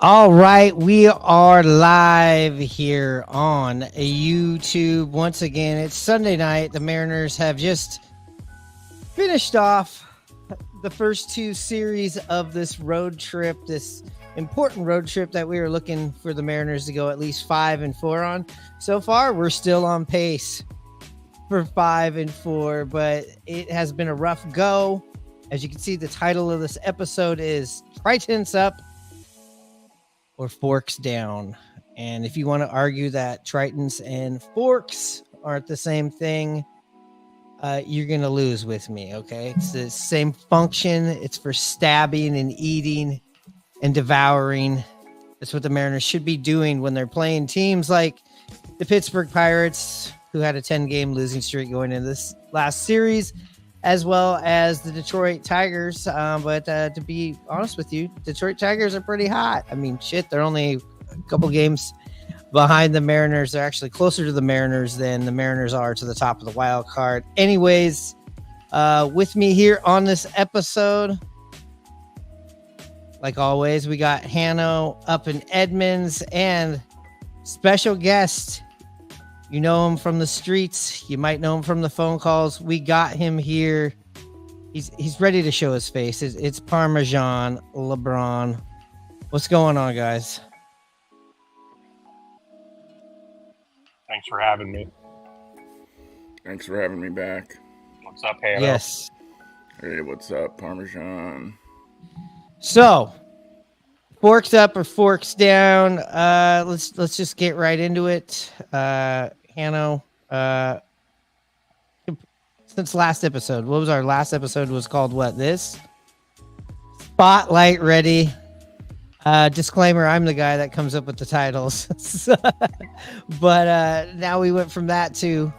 All right, we are live here on YouTube once again. It's Sunday night. The Mariners have just finished off the first two series of this road trip, this important road trip that we were looking for the Mariners to go at least 5-4 on. So far, we're still on pace for 5-4, but it has been a rough go. As you can see, the title of this episode is Tridents Up or Forks Down. And if you want to argue that Tridents and forks aren't the same thing, you're going to lose with me, okay? It's the same function. It's for stabbing and eating and devouring. That's what the Mariners should be doing when they're playing teams like the Pittsburgh Pirates, who had a 10-game losing streak going into this last series, as well as the Detroit Tigers. But to be honest with you, Detroit Tigers are pretty hot. I mean, shit, they're only a couple games behind the Mariners. They're actually closer to the Mariners than the Mariners are to the top of the wild card. Anyways, with me here on this episode, like always, we got Hanno up in Edmonds and special guest. You know him from the streets. You might know him from the phone calls. We got him here. He's ready to show his face. It's Parmesan LeBron. What's going on, guys? Thanks for having me. Thanks for having me back. What's up, Hannah? Yes. Hey, what's up, Parmesan? So, forks up or forks down? Let's just get right into it. Hanno, since last episode, what was our last episode? Was called what? This Spotlight Ready. Disclaimer: I'm the guy that comes up with the titles, but now we went from that to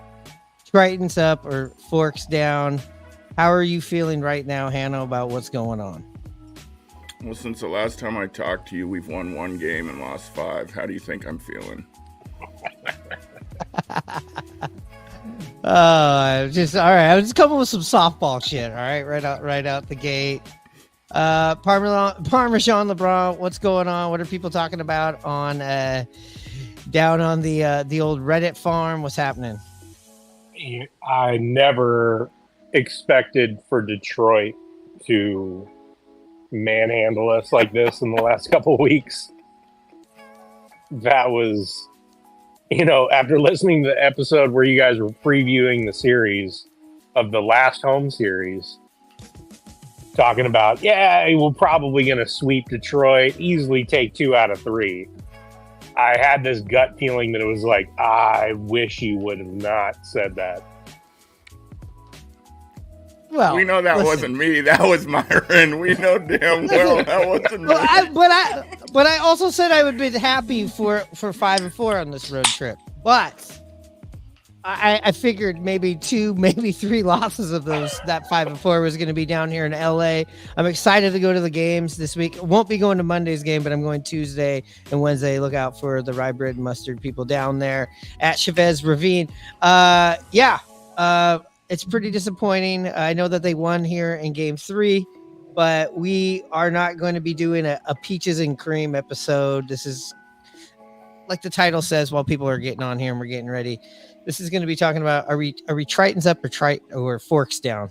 Tridents Up or Forks Down. How are you feeling right now, Hanno, about what's going on? Well, since the last time I talked to you, we've won one game and lost 5. How do you think I'm feeling? Just all right. I was just coming with some softball shit. All right, right out the gate. Parmesan LeBron, what's going on? What are people talking about on down on the old Reddit farm? What's happening? I never expected for Detroit to manhandle us like this in the last couple of weeks. That was, after listening to the episode where you guys were previewing the series of the last home series, talking about, we're probably going to sweep Detroit, easily take 2 out of 3. I had this gut feeling that it was like, I wish you would have not said that. Well, we know that wasn't me. That was Myron. We know damn well that wasn't me. But I also said I would be happy for 5-4 on this road trip. But I figured maybe 2, maybe 3 losses of that 5-4 was going to be down here in LA. I'm excited to go to the games this week. Won't be going to Monday's game, but I'm going Tuesday and Wednesday. Look out for the rye bread and mustard people down there at Chavez Ravine. It's pretty disappointing. I know that they won here in game 3, but we are not going to be doing a peaches and cream episode. This is, like the title says, while people are getting on here and we're getting ready, this is going to be talking about, are we Tritons up or forks down?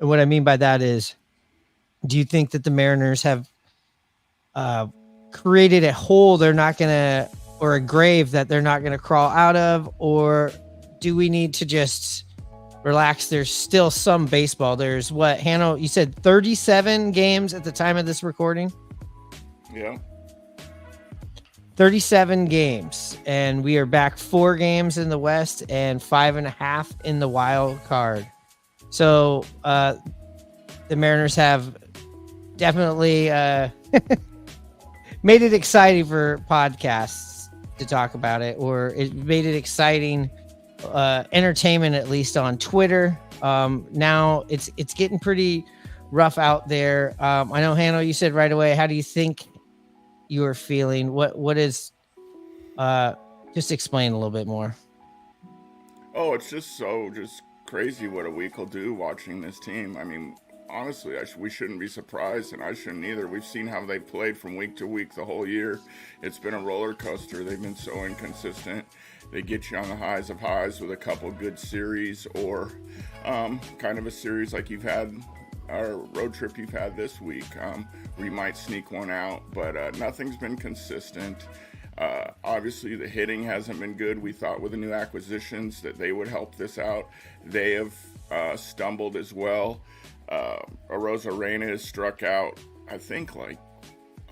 And what I mean by that is, do you think that the Mariners have created a hole they're not going to, or a grave that they're not going to crawl out of? Or do we need to just relax? There's still some baseball. There's what, Hanno, you said 37 games at the time of this recording? Yeah. 37 games, and we are back 4 games in the West and 5.5 in the wild card. So the Mariners have definitely made it exciting for podcasts to talk about it, or it made it exciting entertainment, at least on Twitter. Now it's getting pretty rough out there. I know, Hanno, you said right away, how do you think you are feeling? What is just explain a little bit more. Oh, it's just crazy what a week will do watching this team. I mean, honestly, we shouldn't be surprised, and I shouldn't either. We've seen how they've played from week to week the whole year. It's been a roller coaster. They've been so inconsistent. They get you on the highs of highs with a couple good series, or kind of a series like you've had, or road trip you've had this week, where you might sneak one out, but nothing's been consistent. Obviously, the hitting hasn't been good. We thought with the new acquisitions that they would help this out. They have stumbled as well. Arozarena has struck out, I think, like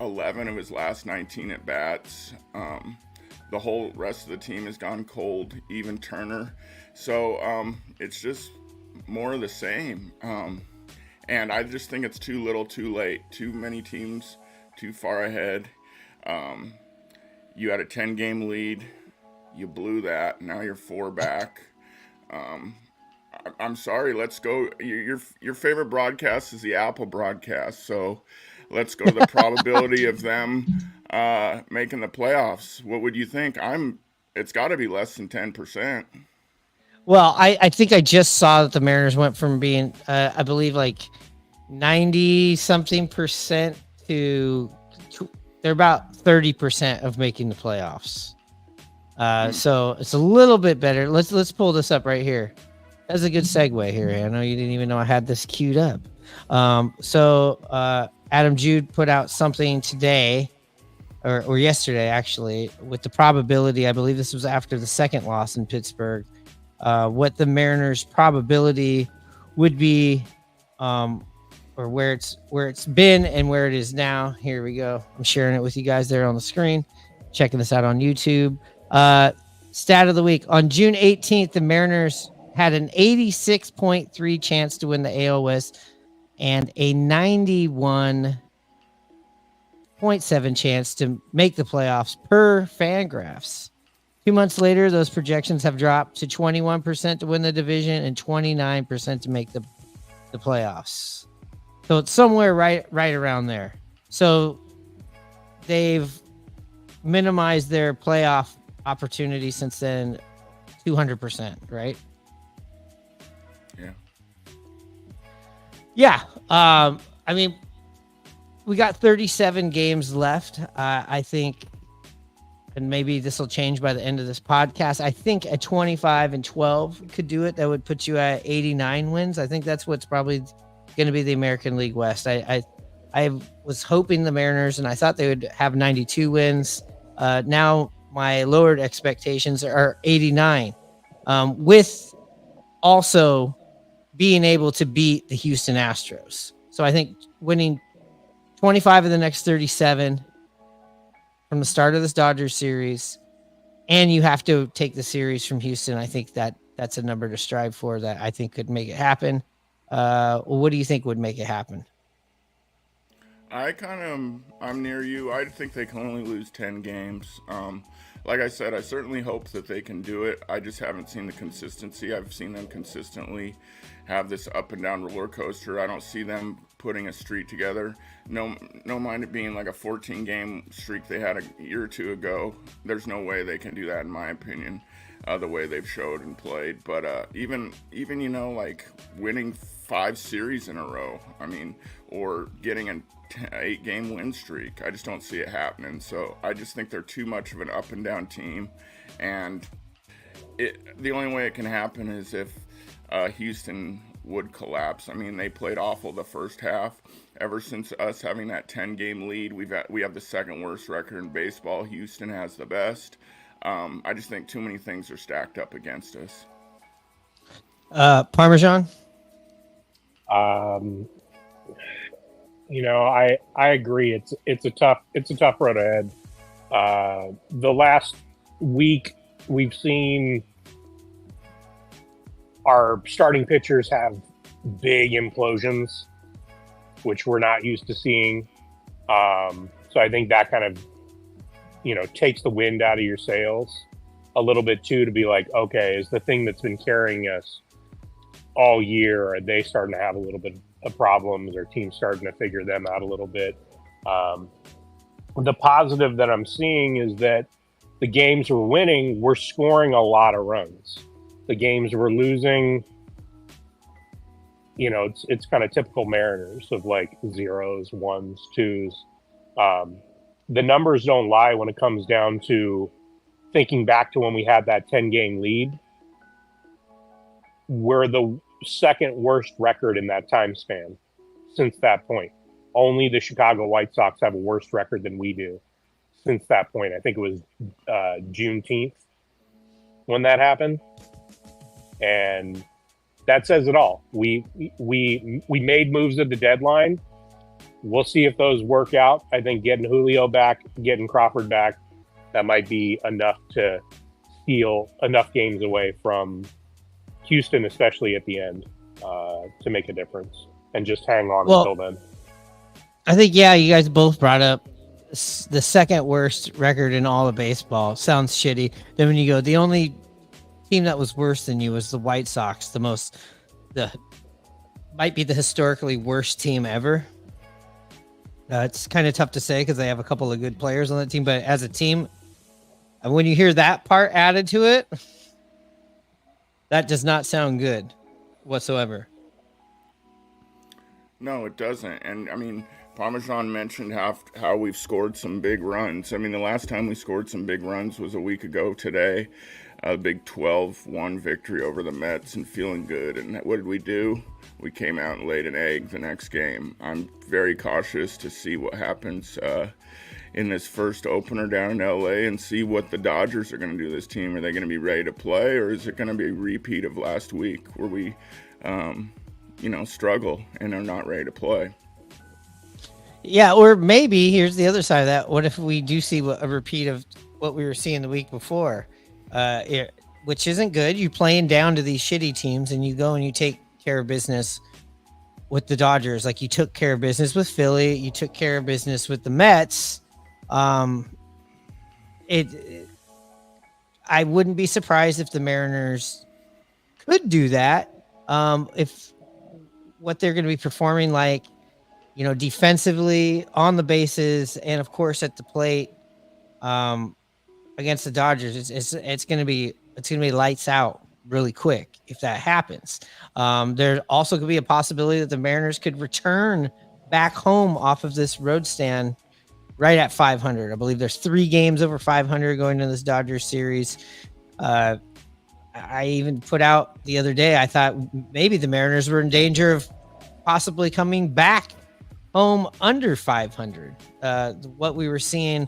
11 of his last 19 at bats. The whole rest of the team has gone cold, even Turner. So it's just more of the same. And I just think it's too little, too late. Too many teams too far ahead. You had a 10-game lead. You blew that. Now you're 4 back. I'm sorry. Let's go. Your favorite broadcast is the Apple broadcast. So let's go to the probability of them making the playoffs. What would you think? It's got to be less than 10%. Well, I think I just saw that the Mariners went from being, I believe, like 90-something% to they're about 30% of making the playoffs. So it's a little bit better. Let's pull this up right here. That's a good segue here. I know you didn't even know I had this queued up. So Adam Jude put out something today, or yesterday actually, with the probability. I believe this was after the second loss in Pittsburgh. What the Mariners' probability would be, or where it's been and where it is now. Here we go. I'm sharing it with you guys there on the screen. Checking this out on YouTube. Stat of the week. On June 18th, the Mariners had an 86.3 chance to win the AL West and a 91.7 chance to make the playoffs per Fangraphs. 2 months later, those projections have dropped to 21% to win the division and 29% to make the playoffs. So it's somewhere right around there. So they've minimized their playoff opportunity since then 200%, right? Yeah. I mean, we got 37 games left. I think, and maybe this will change by the end of this podcast, I think a 25-12 could do it. That would put you at 89 wins. I think that's what's probably going to be the American League West. I was hoping the Mariners, and I thought they would have 92 wins. Now my lowered expectations are 89, with also being able to beat the Houston Astros. So I think winning 25 of the next 37 from the start of this Dodgers series, and you have to take the series from Houston. I think that's a number to strive for that I think could make it happen. What do you think would make it happen? I'm near you. I think they can only lose 10 games. Like I said, I certainly hope that they can do it. I just haven't seen the consistency. I've seen them consistently have this up and down roller coaster. I don't see them putting a streak together. No mind it being like a 14-game streak they had a year or two ago. There's no way they can do that, in my opinion, the way they've showed and played. But even like winning 5 series in a row, I mean, or getting an 8-game win streak, I just don't see it happening. So I just think they're too much of an up and down team, and the only way it can happen is if Houston would collapse. I mean, they played awful the first half. Ever since us having that 10-game lead, we have the second worst record in baseball. Houston has the best. I just think too many things are stacked up against us. Parmesan? I agree. It's a tough road ahead. The last week we've seen our starting pitchers have big implosions, which we're not used to seeing. So I think that kind of, takes the wind out of your sails a little bit too, to be like, okay, is the thing that's been carrying us all year, are they starting to have a little bit of problems, or teams starting to figure them out a little bit? The positive that I'm seeing is that the games we're winning, we're scoring a lot of runs. The games we're losing, it's kind of typical Mariners of like zeros, ones, twos. The numbers don't lie when it comes down to thinking back to when we had that 10-game lead. We're the second worst record in that time span since that point. Only the Chicago White Sox have a worse record than we do since that point. I think it was Juneteenth when that happened. And that says it all. We made moves at the deadline. We'll see if those work out. I think getting Julio back, getting Crawford back, that might be enough to steal enough games away from Houston, especially at the end, to make a difference and just hang on until then. I think, yeah, you guys both brought up the second worst record in all of baseball. Sounds shitty. Then when you go, the only team that was worse than you was the White Sox, might be the historically worst team ever. It's kind of tough to say because they have a couple of good players on that team, but as a team, when you hear that part added to it, that does not sound good whatsoever. No, it doesn't. And I mean, Parmesan mentioned how we've scored some big runs. I mean, the last time we scored some big runs was a week ago today. A big 12-1 victory over the Mets and feeling good. And what did we do? We came out and laid an egg the next game. I'm very cautious to see what happens in this first opener down in LA and see what the Dodgers are going to do to this team. Are they going to be ready to play, or is it going to be a repeat of last week where we, struggle and are not ready to play? Yeah, or maybe here's the other side of that. What if we do see a repeat of what we were seeing the week before, which isn't good? You're playing down to these shitty teams, and you go and you take care of business with the Dodgers, like you took care of business with Philly, you took care of business with the Mets. I wouldn't be surprised if the Mariners could do that. If what they're going to be performing, like, defensively on the bases and of course at the plate, against the Dodgers, it's going to be lights out really quick if that happens. There also could be a possibility that the Mariners could return back home off of this road stand right at 500. I believe there's 3 games over 500 going into this Dodgers series. I even put out the other day, I thought maybe the Mariners were in danger of possibly coming back home under 500. What we were seeing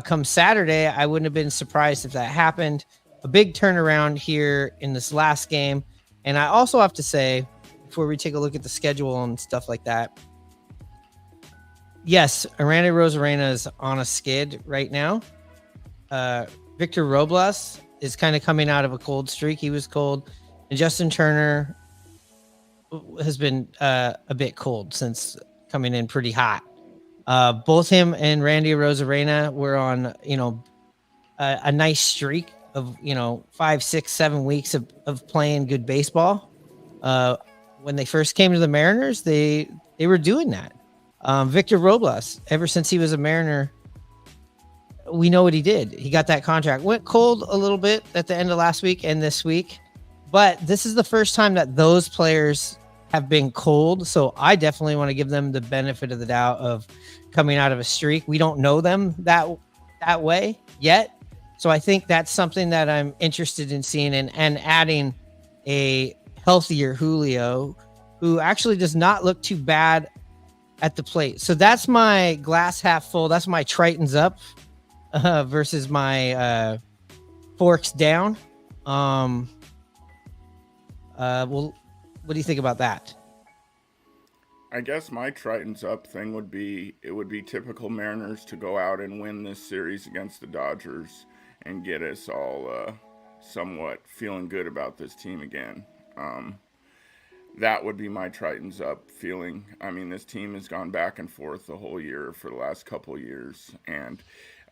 come Saturday, I wouldn't have been surprised if that happened. A big turnaround here in this last game. And I also have to say, before we take a look at the schedule and stuff like that, yes, Randy Arozarena is on a skid right now. Victor Robles is kind of coming out of a cold streak. He was cold. And Justin Turner has been a bit cold since coming in pretty hot. Both him and Randy Arozarena were on, a nice streak of, 5, 6, 7 weeks of playing good baseball. When they first came to the Mariners, they were doing that. Victor Robles, ever since he was a Mariner, we know what he did. He got that contract. Went cold a little bit at the end of last week and this week, but this is the first time that those players have been cold. So I definitely want to give them the benefit of the doubt of coming out of a streak. We don't know them that way yet. So I think that's something that I'm interested in seeing, and adding a healthier Julio, who actually does not look too bad at the plate. So that's my glass half full. That's my Tridents up versus my forks down. Well, what do you think about that? I guess my Tridents up thing would be typical Mariners to go out and win this series against the Dodgers and get us all somewhat feeling good about this team again. That would be my Tridents up feeling. I mean, this team has gone back and forth the whole year for the last couple of years, and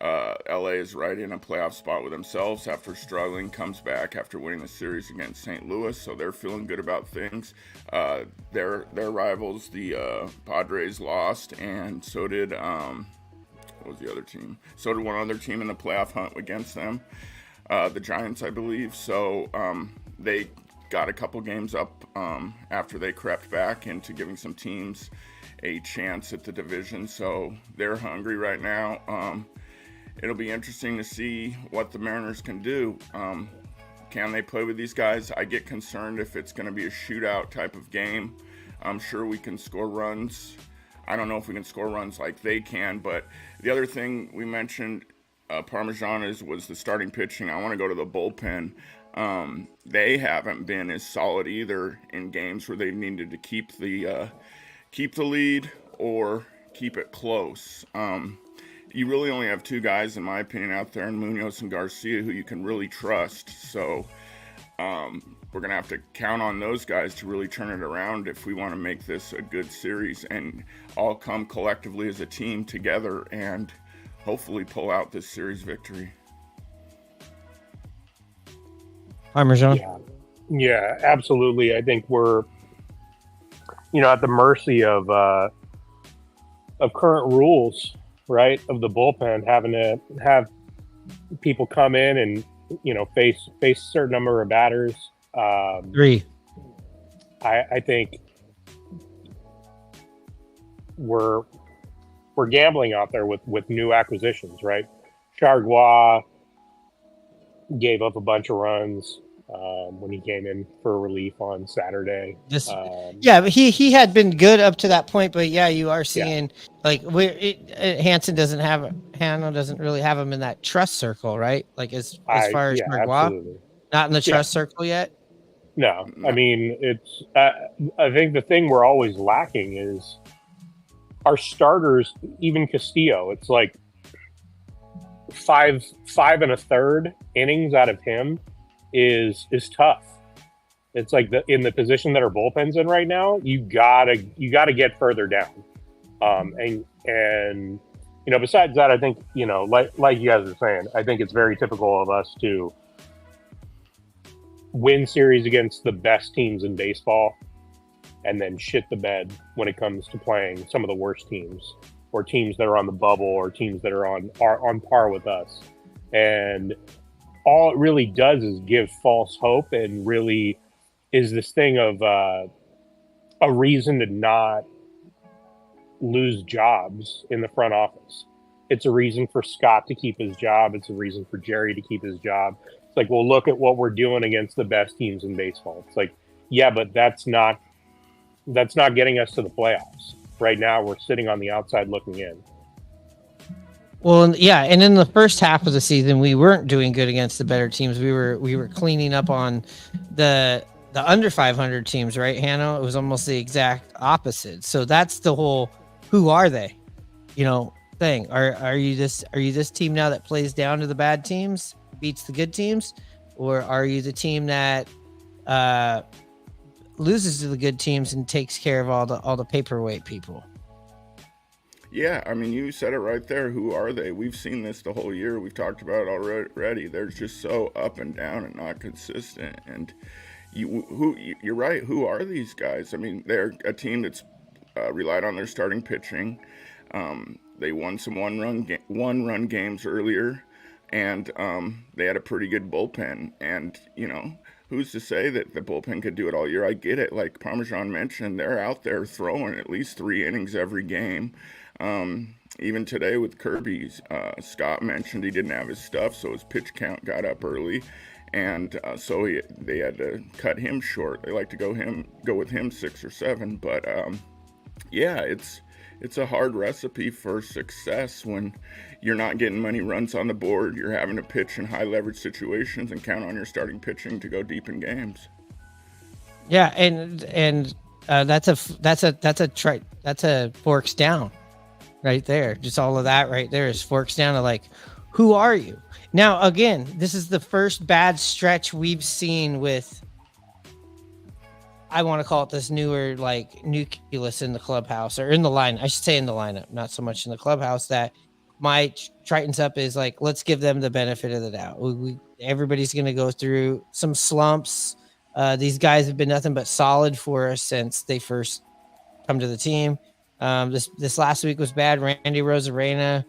LA is right in a playoff spot with themselves after struggling, comes back after winning the series against St. Louis, so they're feeling good about things. Their rivals, the Padres, lost, and so did what was the other team? So did one other team in the playoff hunt against them, the Giants, I believe. So they got a couple games up after they crept back into giving some teams a chance at the division, so they're hungry right now. It'll be interesting to see what the Mariners can do. Can they play with these guys? I get concerned if it's going to be a shootout type of game. I'm sure we can score runs. I don't know if we can score runs like they can, but the other thing we mentioned, Parmesan, was the starting pitching. I want to go to the bullpen. They haven't been as solid either in games where they needed to keep the lead or keep it close. You really only have two guys, in my opinion, out there, in Munoz and Garcia, who you can really trust. So we're going to have to count on those guys to really turn it around if we want to make this a good series and all come collectively as a team together and hopefully pull out this series victory. Parmesan. Yeah, absolutely. I think we're, at the mercy of current rules, right? Of the bullpen, having to have people come in and face a certain number of batters. 3. I think we're gambling out there with new acquisitions, right? Chargois gave up a bunch of runs when he came in for relief on Saturday. But he had been good up to that point, but you are seeing Hansen doesn't really have him in that trust circle, right? Like as far as Chargois, not in the trust circle yet. No, I mean it's. I think the thing we're always lacking is our starters. Even Castillo, it's like 5 1/3 innings out of him is tough. It's like in the position that our bullpen's in right now, you gotta get further down. And besides that, I think like you guys are saying, I think it's very typical of us to win series against the best teams in baseball and then shit the bed when it comes to playing some of the worst teams or teams that are on the bubble or teams that are on par with us. And all it really does is give false hope and really is this thing of a reason to not lose jobs in the front office. It's a reason for Scott to keep his job. It's a reason for Jerry to keep his job. It's like, well, look at what we're doing against the best teams in baseball. It's like, yeah, but that's not getting us to the playoffs. Right now, we're sitting on the outside looking in. Well, yeah, and in the first half of the season, we weren't doing good against the better teams. We were cleaning up on the under 500 teams, right, Hanno? It was almost the exact opposite. So that's the whole who are they, thing. Are you this team now that plays down to the bad teams, beats the good teams, or are you the team that loses to the good teams and takes care of all the paperweight people? Yeah, I mean, you said it right there. Who are they? We've seen this the whole year. We've talked about it already. They're just so up and down and not consistent. And you're right. Who are these guys? I mean, they're a team that's relied on their starting pitching. They won some one-run games earlier, and they had a pretty good bullpen. And who's to say that the bullpen could do it all year? I get it. Like Parmesan mentioned, they're out there throwing at least 3 innings every game. Even today with Kirby, Scott mentioned he didn't have his stuff, so his pitch count got up early, and so they had to cut him short. They like to go with him 6 or 7, but it's a hard recipe for success when you're not getting many runs on the board. You're having to pitch in high leverage situations and count on your starting pitching to go deep in games. Yeah, and that's a forks down right there. Just all of that right there is forks down to like, who are you? Now, again, this is the first bad stretch we've seen with, I want to call it this newer like nucleus in the clubhouse or in the line. I should say in the lineup, not so much in the clubhouse. That my Tridents up is like, let's give them the benefit of the doubt. Everybody's going to go through some slumps. These guys have been nothing but solid for us since they first come to the team. This last week was bad. Randy Rosarena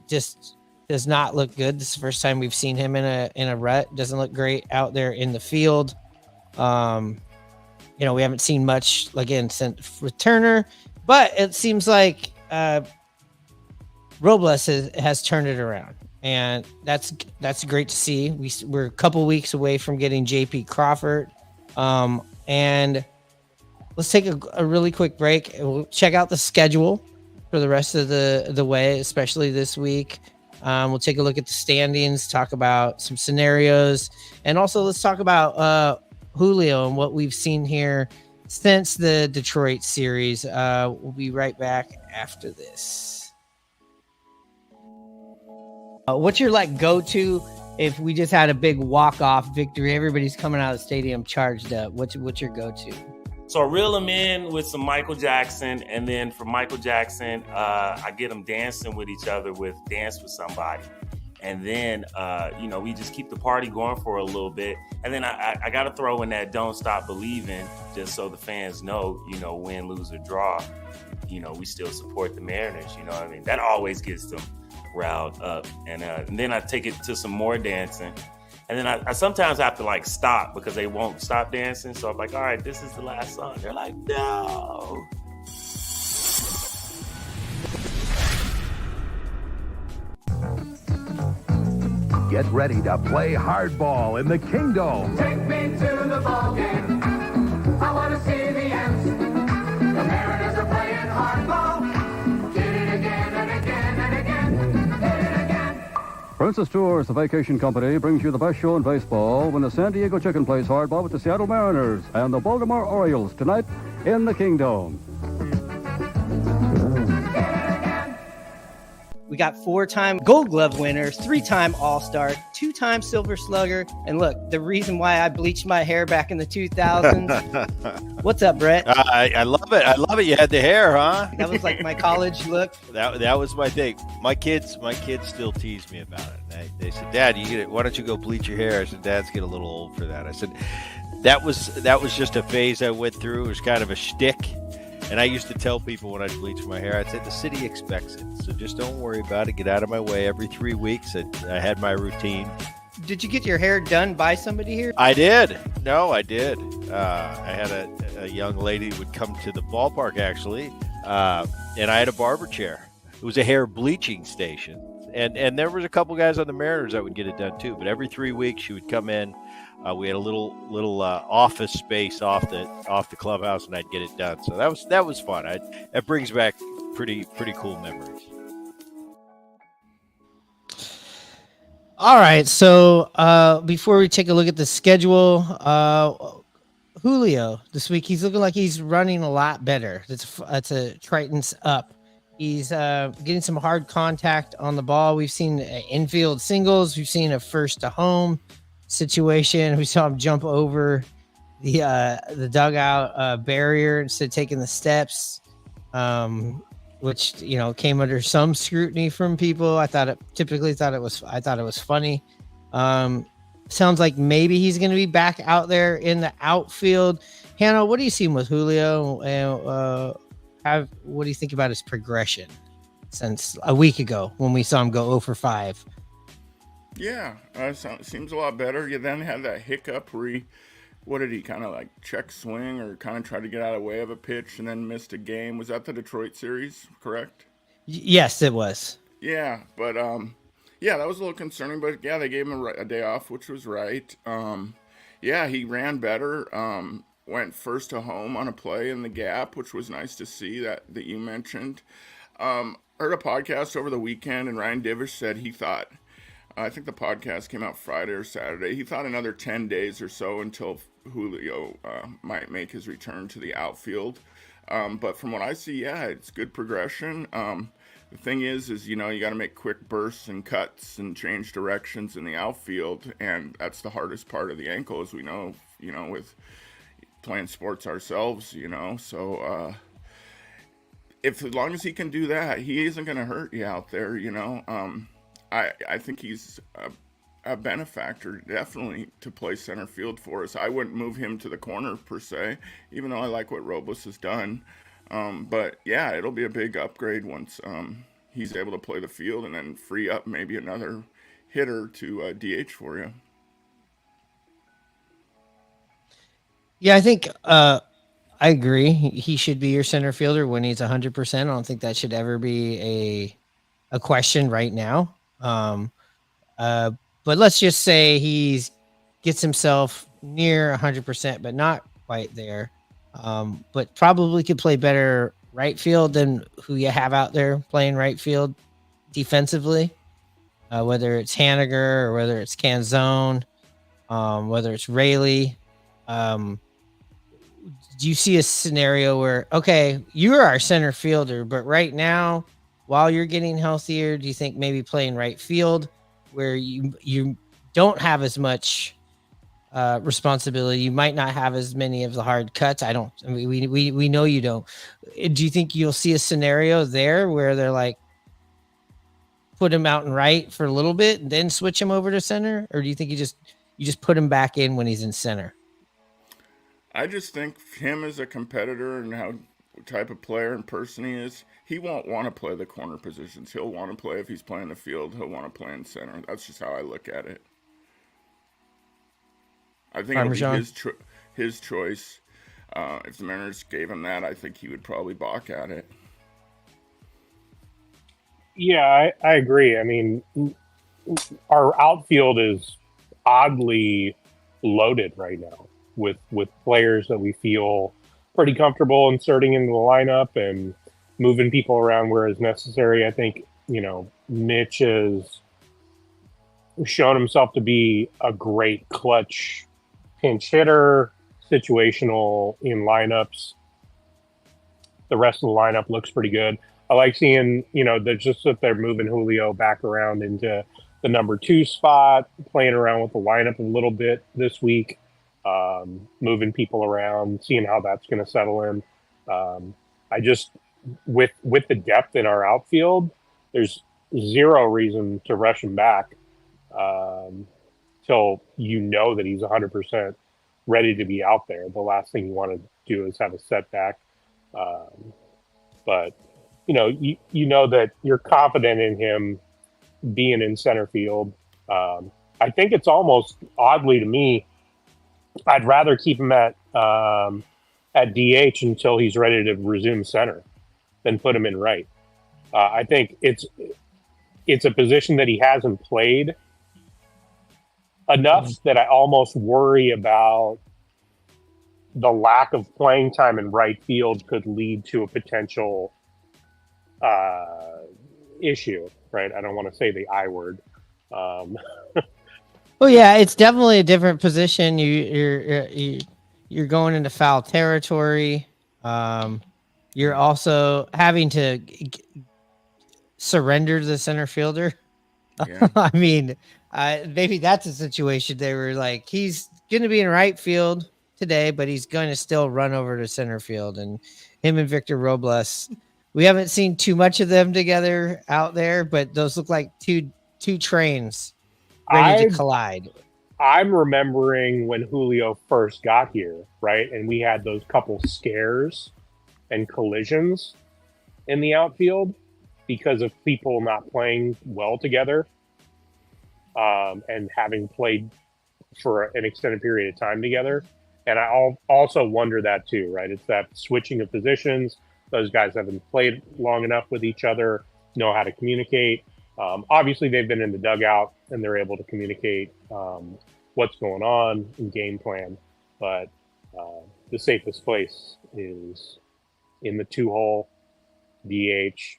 just does not look good. This is the first time we've seen him in a rut. Doesn't look great out there in the field. We haven't seen much again since with Turner, but it seems like Robles has turned it around, and that's great to see. We're a couple weeks away from getting JP Crawford, and let's take a really quick break. We'll check out the schedule for the rest of the way, especially this week. We'll take a look at the standings, talk about some scenarios, and also let's talk about Julio and what we've seen here since the Detroit series. We'll be right back after this. What's your go-to if we just had a big walk-off victory? Everybody's coming out of the stadium charged up. What's your go-to? So I reel them in with some Michael Jackson, and then for Michael Jackson, I get them dancing with each other with Dance With Somebody. And then, we just keep the party going for a little bit. And then I got to throw in that Don't Stop Believing, just so the fans know, win, lose, or draw, we still support the Mariners. You know what I mean? That always gets them riled up. And then I take it to some more dancing. And then I sometimes have to stop because they won't stop dancing. So I'm like, all right, this is the last song. They're like, no. Get ready to play hardball in the Kingdom. Take me to the ball game. I want to see the Ants. The Mariners are playing hardball. Did it again and again and again. Did it again. Princess Tours, the vacation company, brings you the best show in baseball when the San Diego Chicken plays hardball with the Seattle Mariners and the Baltimore Orioles tonight in the Kingdom. We got 4-time Gold Glove winners, 3-time All-Star, 2-time Silver Slugger. And look, the reason why I bleached my hair back in the 2000s. What's up, Brett? I love it. I love it. You had the hair, huh? That was like my college look. That was my thing. My kids still tease me about it. They said, "Dad, why don't you go bleach your hair?" I said, "Dad's getting a little old for that." I said, that was just a phase I went through. It was kind of a shtick. And I used to tell people when I'd bleach my hair, I'd say, the city expects it. So just don't worry about it. Get out of my way. Every 3 weeks, I had my routine. Did you get your hair done by somebody here? I did. No, I did. I had a young lady who would come to the ballpark, actually, and I had a barber chair. It was a hair bleaching station. And there was a couple guys on the Mariners that would get it done, too. But every 3 weeks, she would come in. We had a little office space off the clubhouse, and I'd get it done. So that was fun. That brings back pretty cool memories. All right. So before we take a look at the schedule, Julio this week, he's looking like he's running a lot better. That's a Tridents up. He's getting some hard contact on the ball. We've seen infield singles. We've seen a first to home situation. We saw him jump over the dugout barrier instead of taking the steps, which came under some scrutiny from people. I thought it was funny. Sounds like maybe he's going to be back out there in the outfield. Hannah, what do you see with Julio? And what do you think about his progression since a week ago when we saw him go 0 for 5? Yeah, seems a lot better. You then had that hiccup where he kind of check swing or kind of tried to get out of the way of a pitch and then missed a game. Was that the Detroit series, correct? Yes, it was. Yeah, but that was a little concerning. But yeah, they gave him a day off, which was right. He ran better. Went first to home on a play in the gap, which was nice to see that you mentioned. Heard a podcast over the weekend, and Ryan Divish said he thought. I think the podcast came out Friday or Saturday. He thought another 10 days or so until Julio might make his return to the outfield. But from what I see, yeah, it's good progression. The thing is you got to make quick bursts and cuts and change directions in the outfield, and that's the hardest part of the ankle, as we know, with playing sports ourselves, So as long as he can do that, he isn't going to hurt you out there, I think he's a benefactor, definitely, to play center field for us. I wouldn't move him to the corner, per se, even though I like what Robles has done. But, yeah, it'll be a big upgrade once he's able to play the field and then free up maybe another hitter to DH for you. Yeah, I think I agree. He should be your center fielder when he's 100%. I don't think that should ever be a question right now. Uh, but let's just say he's gets himself near 100%, but not quite there. But probably could play better right field than who you have out there playing right field defensively. Whether it's Haniger or whether it's Canzone, whether it's Rayleigh. Um, do you see a scenario where, okay, you're our center fielder, but right now, while you're getting healthier, do you think maybe playing right field where you don't have as much responsibility, you might not have as many of the hard cuts? I mean, we know you don't. Do you think you'll see a scenario there where they're like, put him out and right for a little bit and then switch him over to center, or do you think you just put him back in when he's in center? I just think him as a competitor and how type of player and person he is, he won't want to play the corner positions. He'll want to play if he's playing the field. He'll want to play in center. That's just how I look at it. I think it'll be Parmesan. his choice. If the Mariners gave him that, I think he would probably balk at it. Yeah, I agree. I mean, our outfield is oddly loaded right now with players that we feel pretty comfortable inserting into the lineup and moving people around where is necessary. I think, Mitch has shown himself to be a great clutch pinch hitter, situational in lineups. The rest of the lineup looks pretty good. I like seeing, they're just that they're moving Julio back around into the number 2 spot, playing around with the lineup a little bit this week, moving people around, seeing how that's going to settle in. I just, with the depth in our outfield, there's zero reason to rush him back till that he's 100% ready to be out there. The last thing you want to do is have a setback. But you know that you're confident in him being in center field. I think it's almost oddly to me, I'd rather keep him at DH until he's ready to resume center than put him in right. I think it's a position that he hasn't played enough that I almost worry about the lack of playing time in right field could lead to a potential issue, right? I don't want to say the I word. Well, yeah, it's definitely a different position. You're going into foul territory. You're also having to surrender to the center fielder. Yeah. I mean, maybe that's a situation they were like, he's going to be in right field today, but he's going to still run over to center field. And him and Victor Robles, we haven't seen too much of them together out there, but those look like two trains ready to collide. I'm remembering when Julio first got here, right? And we had those couple scares and collisions in the outfield because of people not playing well together and having played for an extended period of time together. And I also wonder that too, right? It's that switching of positions. Those guys haven't played long enough with each other, know how to communicate. Obviously, they've been in the dugout and they're able to communicate what's going on and game plan. But the safest place is in the 2-hole, DH.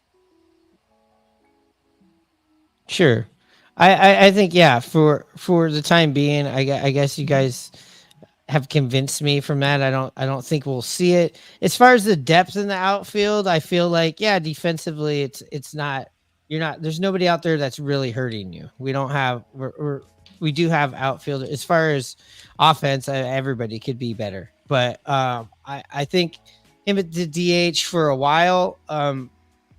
Sure. I think, yeah, for the time being, I guess you guys have convinced me from that. I don't think we'll see it. As far as the depth in the outfield, I feel like, yeah, defensively, it's not, there's nobody out there that's really hurting you. We don't have, we do have outfielders. As far as offense, everybody could be better. But I think him at the DH for a while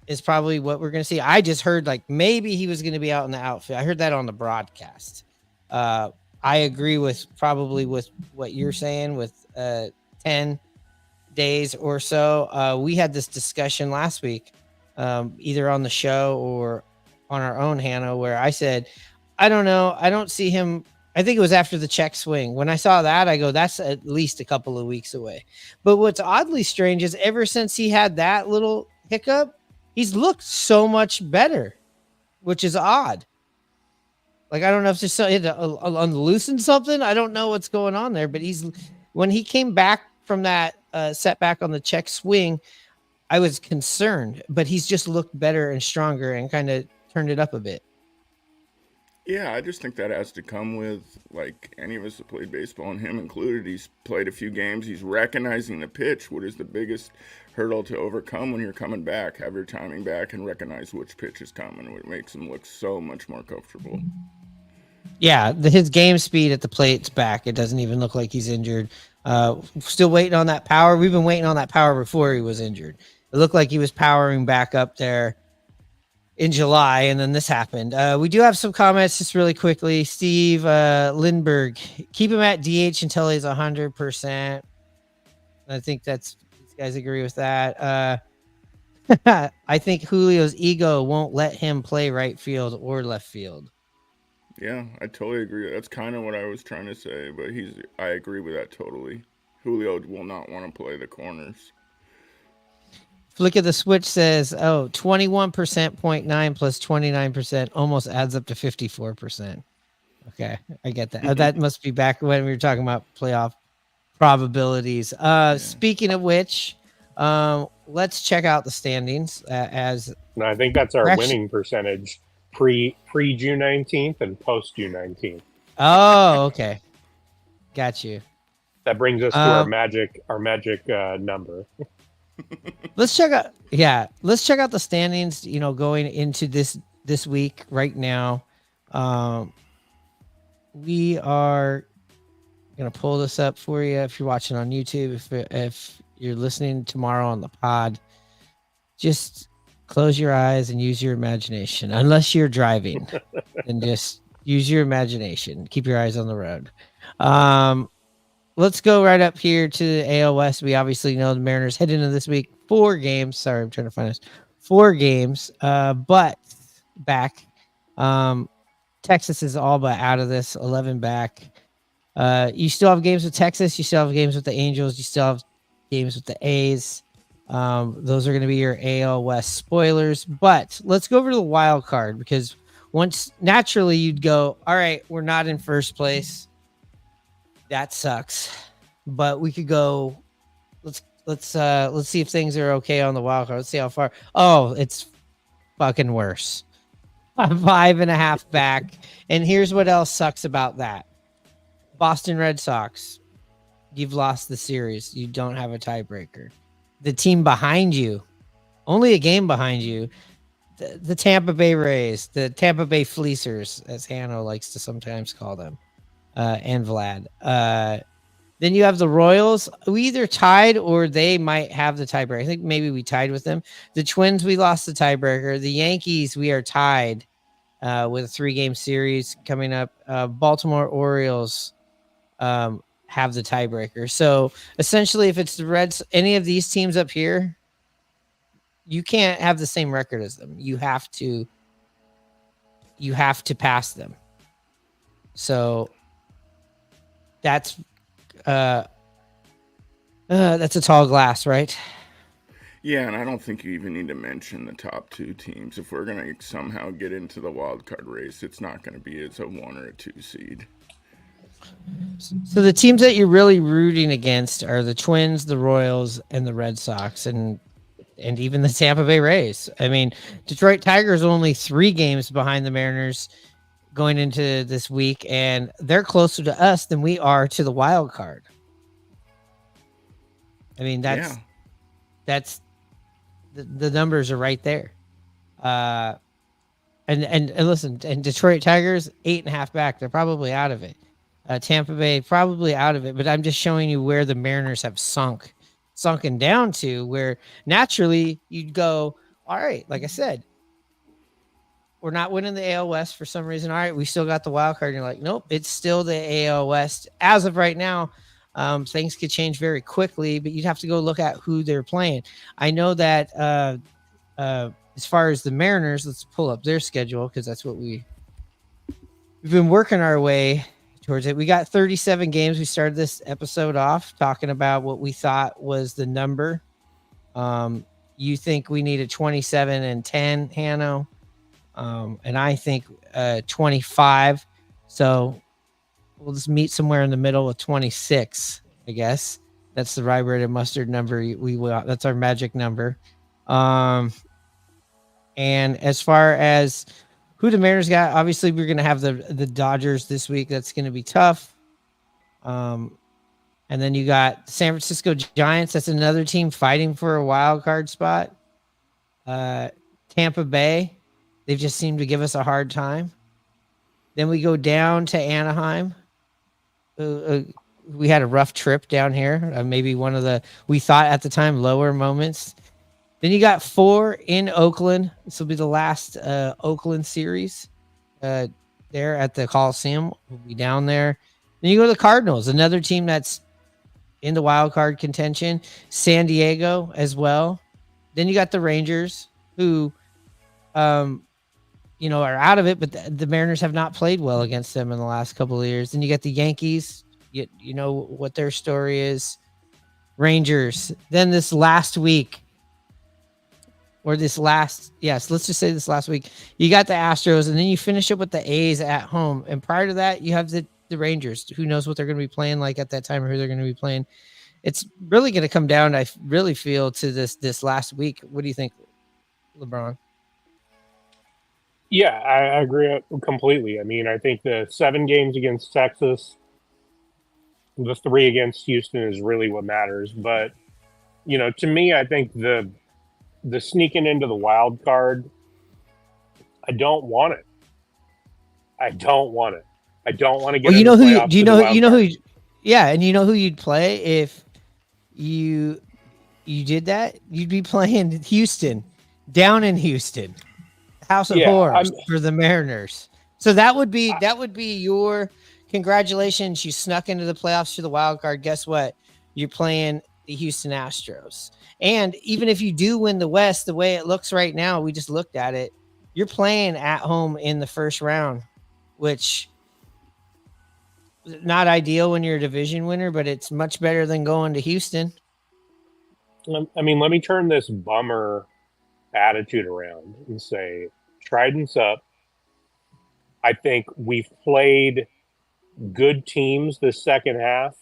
is probably what we're going to see. I just heard like maybe he was going to be out in the outfield. I heard that on the broadcast. I agree with what you're saying with 10 days or so. We had this discussion last week, either on the show or on our own, Hannah, where I said, I don't know. I don't see him I think it was after the check swing. When I saw that, I go, that's at least a couple of weeks away. But what's oddly strange is ever since he had that little hiccup, he's looked so much better, which is odd. Like, I don't know if there's something to unloosen something. I don't know what's going on there, but when he came back from that setback on the check swing, I was concerned, but he's just looked better and stronger and kind of turned it up a bit. Yeah, I just think that has to come with, like, any of us that played baseball, and him included. He's played a few games. He's recognizing the pitch, what is the biggest hurdle to overcome when you're coming back. Have your timing back and recognize which pitch is coming. It makes him look so much more comfortable. Yeah, his game speed at the plate's back. It doesn't even look like he's injured. Still waiting on that power. We've been waiting on that power before he was injured. It looked like he was powering back up there in July, and then this happened. We do have some comments just really quickly. Steve Lindbergh, keep him at DH until he's 100%. I think these guys agree with that. I think Julio's ego won't let him play right field or left field. Yeah, I totally agree. That's kind of what I was trying to say, but I agree with that totally. Julio will not want to play the corners. Flick of the Switch says, 21% 0.9 plus 29% almost adds up to 54%. Okay, I get that. That must be back when we were talking about playoff probabilities. Speaking of which, let's check out the standings. And I think that's our winning percentage pre June 19th and post June 19th. Oh, okay, got you. That brings us to our magic number. Let's check out the standings, going into this week right now. We are going to pull this up for you if you're watching on YouTube. If you're listening tomorrow on the pod, just close your eyes and use your imagination. Unless you're driving, then just use your imagination. Keep your eyes on the road. Let's go right up here to the AL West. We obviously know the Mariners head into this week 4 games. Sorry, I'm trying to find this. 4 games, but back. Texas is all but out of this. 11 back. You still have games with Texas. You still have games with the Angels. You still have games with the A's. Those are going to be your AL West spoilers. But let's go over to the wild card, because once naturally you'd go, all right, we're not in first place. That sucks. But we could go. Let's see if things are okay on the wild card. Let's see how far. Oh, it's fucking worse. 5.5 back. And here's what else sucks about that. Boston Red Sox, you've lost the series. You don't have a tiebreaker. The team behind you, only a game behind you, the Tampa Bay Rays, the Tampa Bay Fleecers, as Hanno likes to sometimes call them, and Vlad. Then you have the Royals. We either tied or they might have the tiebreaker. I think maybe we tied with them. The Twins, we lost the tiebreaker. The Yankees, we are tied with a 3-game series coming up. Baltimore Orioles have the tiebreaker. So essentially, if it's the Reds, any of these teams up here, you can't have the same record as them. You have to pass them. So that's a tall glass, right? Yeah, and I don't think you even need to mention the top 2 teams. If we're going to somehow get into the wild card race, it's not going to be as a 1 or a 2 seed. So the teams that you're really rooting against are the Twins, the Royals, and the Red Sox, and even the Tampa Bay Rays. I mean, Detroit Tigers are only 3 games behind the Mariners going into this week, and they're closer to us than we are to the wild card. I mean, that's the numbers are right there. And listen, and Detroit Tigers 8.5 back. They're probably out of it. Tampa Bay probably out of it, but I'm just showing you where the Mariners have sunken down to, where naturally you'd go, all right, like I said, we're not winning the AL West for some reason. All right, we still got the wild card. And you're like, nope, it's still the AL West. As of right now, things could change very quickly, but you'd have to go look at who they're playing. I know that as far as the Mariners, let's pull up their schedule, because that's what we've been working our way towards it. We got 37 games. We started this episode off talking about what we thought was the number. You think we need a 27 and 10, Hanno, and I think 25. So we'll just meet somewhere in the middle with 26, I guess. That's the rye bread and mustard number. That's our magic number. And as far as who the Mariners got, obviously we're going to have the Dodgers this week. That's going to be tough. And then you got San Francisco Giants. That's another team fighting for a wild card spot. Tampa Bay, they've just seemed to give us a hard time. Then we go down to Anaheim. We had a rough trip down here. Maybe one of the, we thought at the time, lower moments. Then you got 4 in Oakland. This will be the last Oakland series there at the Coliseum. We'll be down there. Then you go to the Cardinals, another team that's in the wild card contention. San Diego as well. Then you got the Rangers, who, are out of it, but the Mariners have not played well against them in the last couple of years. Then you got the Yankees. You know what their story is. Rangers. Then this last week, let's just say this last week, you got the Astros, and then you finish up with the A's at home. And prior to that, you have the Rangers. Who knows what they're going to be playing like at that time, or who they're going to be playing. It's really going to come down, I really feel, to this last week. What do you think, LeBron? Yeah, I agree completely. I mean, I think the 7 games against Texas, the 3 against Houston is really what matters. But, to me, I think the sneaking into the wild card, I don't want it. I don't want to get. Well, and you know who you'd play if you did that? You'd be playing Houston, down in Houston, House of Horrors for the Mariners. So that would be your congratulations. You snuck into the playoffs for the wild card. Guess what? You're playing the Houston Astros. And even if you do win the West, the way it looks right now, we just looked at it, you're playing at home in the first round, which is not ideal when you're a division winner, but it's much better than going to Houston. I mean, let me turn this bummer attitude around and say, Tridents up. I think we've played good teams this second half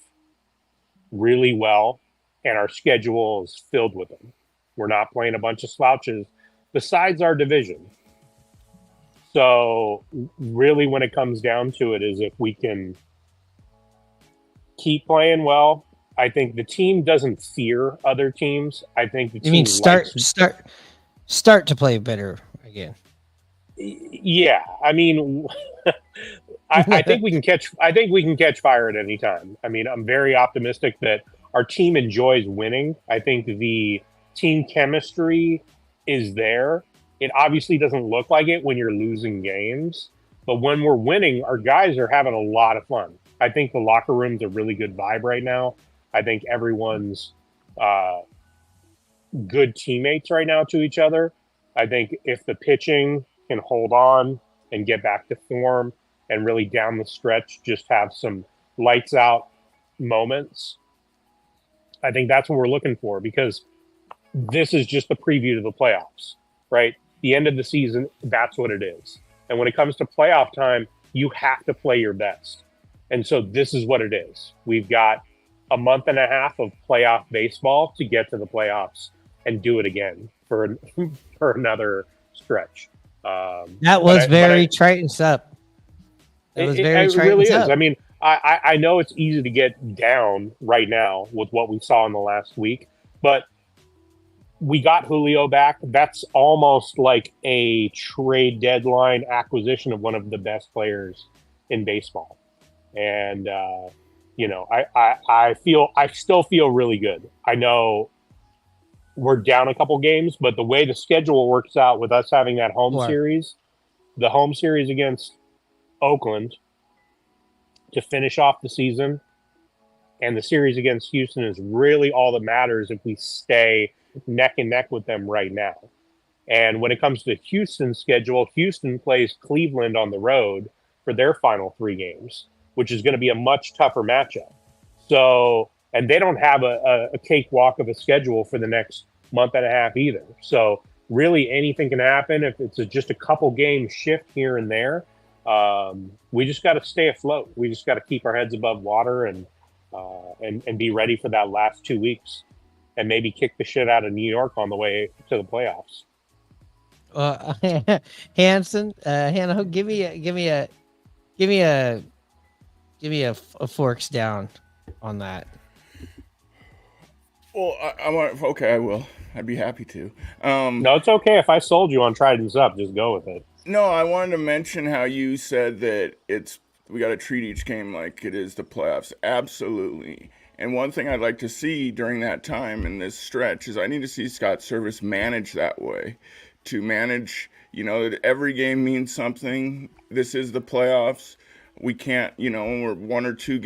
really well, and our schedule is filled with them. We're not playing a bunch of slouches besides our division. So really, when it comes down to it, is if we can keep playing well, I think the team doesn't fear other teams. I think the team start to play better again. Yeah, I mean, I think we can catch. I think we can catch fire at any time. I mean, I'm very optimistic that our team enjoys winning. I think the team chemistry is there. It obviously doesn't look like it when you're losing games, but when we're winning, our guys are having a lot of fun. I think the locker room's a really good vibe right now. I think everyone's good teammates right now to each other. I think if the pitching can hold on and get back to form and really down the stretch just have some lights out moments, I think that's what we're looking for, because this is just the preview to the playoffs, right? The end of the season, that's what it is. And when it comes to playoff time, you have to play your best. And so this is what it is. We've got a month and a half of playoff baseball to get to the playoffs and do it again for another stretch. That was very Tridents up. That was very it really Tridents is. up. I mean, I know it's easy to get down right now with what we saw in the last week, but we got Julio back. That's almost like a trade deadline acquisition of one of the best players in baseball. And, I still feel really good. I know we're down a couple games, but the way the schedule works out with us having that series, the home series against Oakland to finish off the season, and the series against Houston is really all that matters if we stay neck and neck with them right now. And when it comes to Houston's schedule, Houston plays Cleveland on the road for their final 3 games. which is going to be a much tougher matchup. So, and they don't have a cakewalk of a schedule for the next month and a half either. So, really, anything can happen if it's just a couple game shift here and there. We just got to stay afloat. We just got to keep our heads above water and be ready for that last 2 weeks, and maybe kick the shit out of New York on the way to the playoffs. Hanson, Hannah, give me a forks down on that. Well, I want. Okay, I will. I'd be happy to. No, it's okay if I sold you on Tridents up. Just go with it. No, I wanted to mention how you said that we got to treat each game like it is the playoffs. Absolutely. And one thing I'd like to see during that time in this stretch is I need to see Scott Service manage that way. To manage, that every game means something. This is the playoffs. We can't, when we're one or two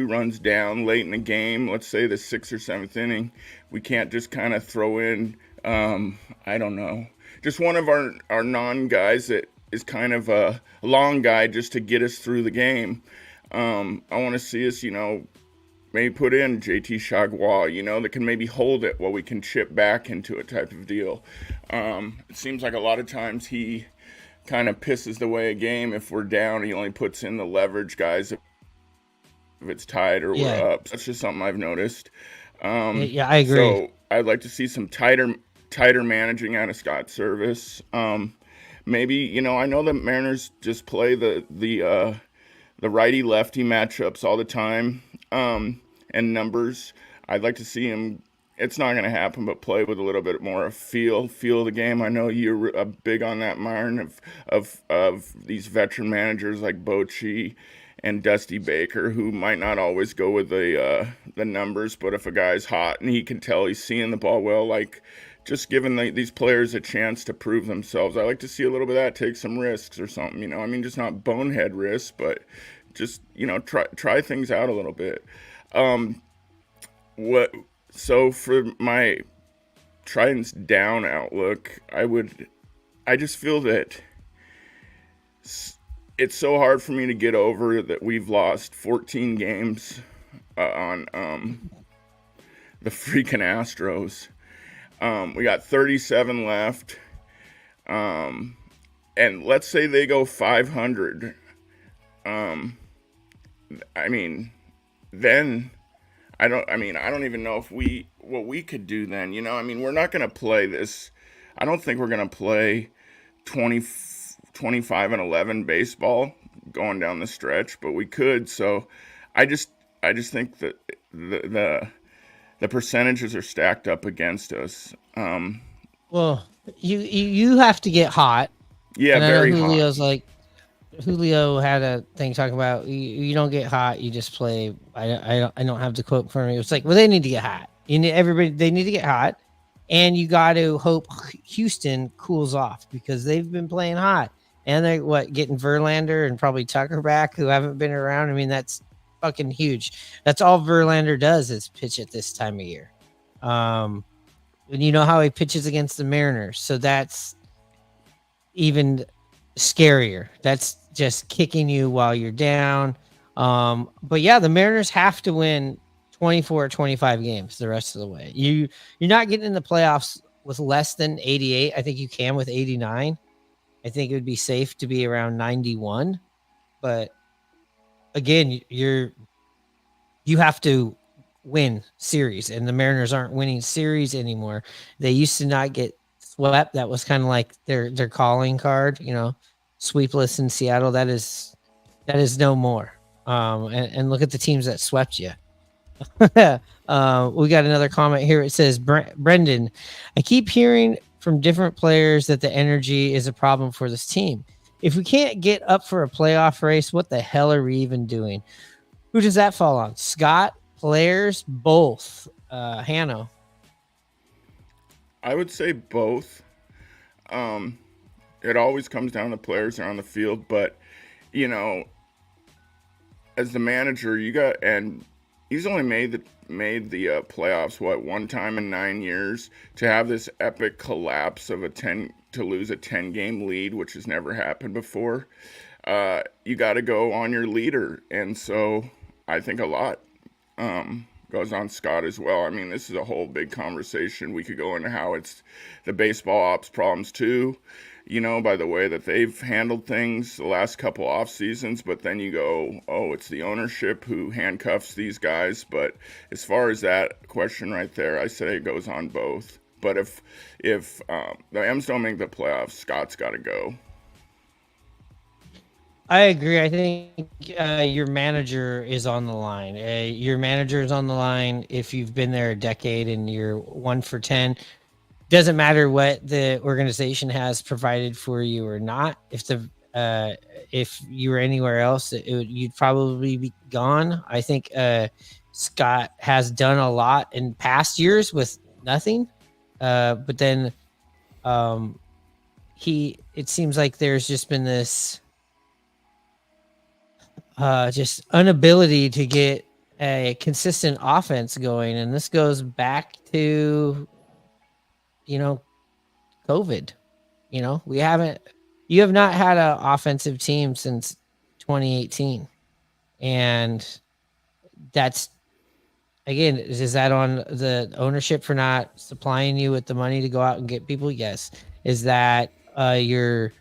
runs down late in the game, let's say the 6th or 7th inning, we can't just kind of throw in, I don't know, just one of our non-guys that is kind of a long guy just to get us through the game. I want to see us, maybe put in JT Chagua, that can maybe hold it while we can chip back into it type of deal. It seems like a lot of times he kind of pisses the way a game. If we're down, he only puts in the leverage guys if it's tied or we're up. That's just something I've noticed. Yeah, I agree. So I'd like to see some tighter managing out of Scott Service. Maybe, I know the Mariners just play the righty lefty matchups all the time, and numbers. I'd like to see him. It's not going to happen, but play with a little bit more feel the game. I know you're big on that, Myron, of these veteran managers like Bochy and Dusty Baker, who might not always go with the numbers, but if a guy's hot and he can tell he's seeing the ball well, like just giving these players a chance to prove themselves. I like to see a little bit of that, take some risks or something, just not bonehead risks, but just, try things out a little bit. So for my Tridents down outlook, I just feel that it's so hard for me to get over that we've lost 14 games on the freaking Astros. We got 37 left. And let's say they go 500. Then I don't even know what we could do then, we're not going to play this. I don't think we're going to play 25 and 11 baseball going down the stretch, but we could. So I just think that the percentages are stacked up against us. Well, you have to get hot. Yeah, and very Julio's hot. Like Julio had a thing talking about you don't get hot, you just play. I don't have the quote for me. It's like, well, they need to get hot. They need to get hot, and you got to hope Houston cools off because they've been playing hot, and they're getting Verlander and probably Tucker back who haven't been around. That's fucking huge. That's all Verlander does is pitch at this time of year. And you know how he pitches against the Mariners, so that's even scarier. That's just kicking you while you're down. But yeah, the Mariners have to win 24 or 25 games the rest of the way. You're not getting in the playoffs with less than 88. I think you can with 89. I think it would be safe to be around 91. But again, you have to win series, and the Mariners aren't winning series anymore. They used to not get swept. That was kind of like their calling card, sweepless in Seattle. That is no more. And look at the teams that swept you. We got another comment here. It says, Brendan, I keep hearing from different players that the energy is a problem for this team. If we can't get up for a playoff race, what the hell are we even doing? Who does that fall on? Scott, players, both? Hanno. I would say both. It always comes down to players that are on the field, but as the manager, and he's only made the playoffs one time in 9 years. To have this epic collapse of to lose a 10-game lead, which has never happened before. you got to go on your leader. And so I think a lot goes on Scott as well. I mean, this is a whole big conversation. We could go into how it's the baseball ops problems too, by the way that they've handled things the last couple off seasons. But then you go, oh, it's the ownership who handcuffs these guys. But as far as that question right there, I say it goes on both. But if the M's don't make the playoffs, Scott's got to go. I agree. I think your manager is on the line. Your manager is on the line if you've been there a decade and you're 1 for 10. Doesn't matter what the organization has provided for you or not. If you were anywhere else, you'd probably be gone. I think Scott has done a lot in past years with nothing, but then it seems like there's just been this just inability to get a consistent offense going, and this goes back to COVID. You have not had an offensive team since 2018, and that's, again, is that on the ownership for not supplying you with the money to go out and get people? Yes. Is that your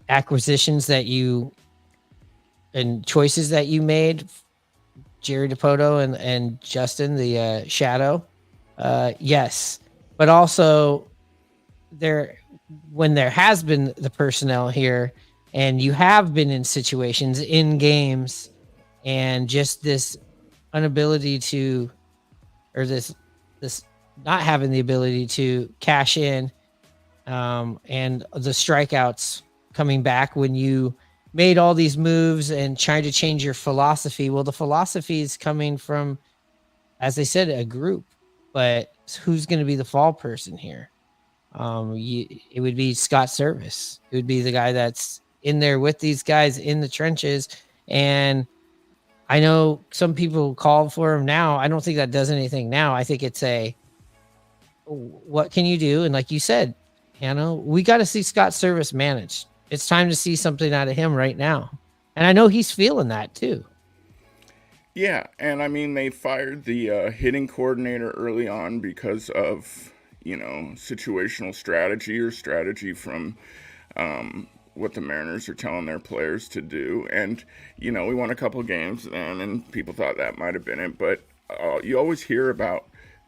acquisitions that you and choices that you made, Jerry DePoto and Justin, the Shadow? Yes. But also when there has been the personnel here and you have been in situations in games and just this inability to, or this not having the ability to cash in, and the strikeouts coming back when you made all these moves and trying to change your philosophy. Well, the philosophy is coming from, as I said, a group, but who's going to be the fall person here? It would be Scott Service. It would be the guy that's in there with these guys in the trenches. And I know some people call for him now. I don't think that does anything now. I think it's what can you do? And like you said, Hannah, we got to see Scott Service managed. It's time to see something out of him right now. And I know he's feeling that too. Yeah, and I mean, they fired the hitting coordinator early on because of, situational strategy or strategy from what the Mariners are telling their players to do. And, we won a couple games then, and people thought that might have been it. But you always hear about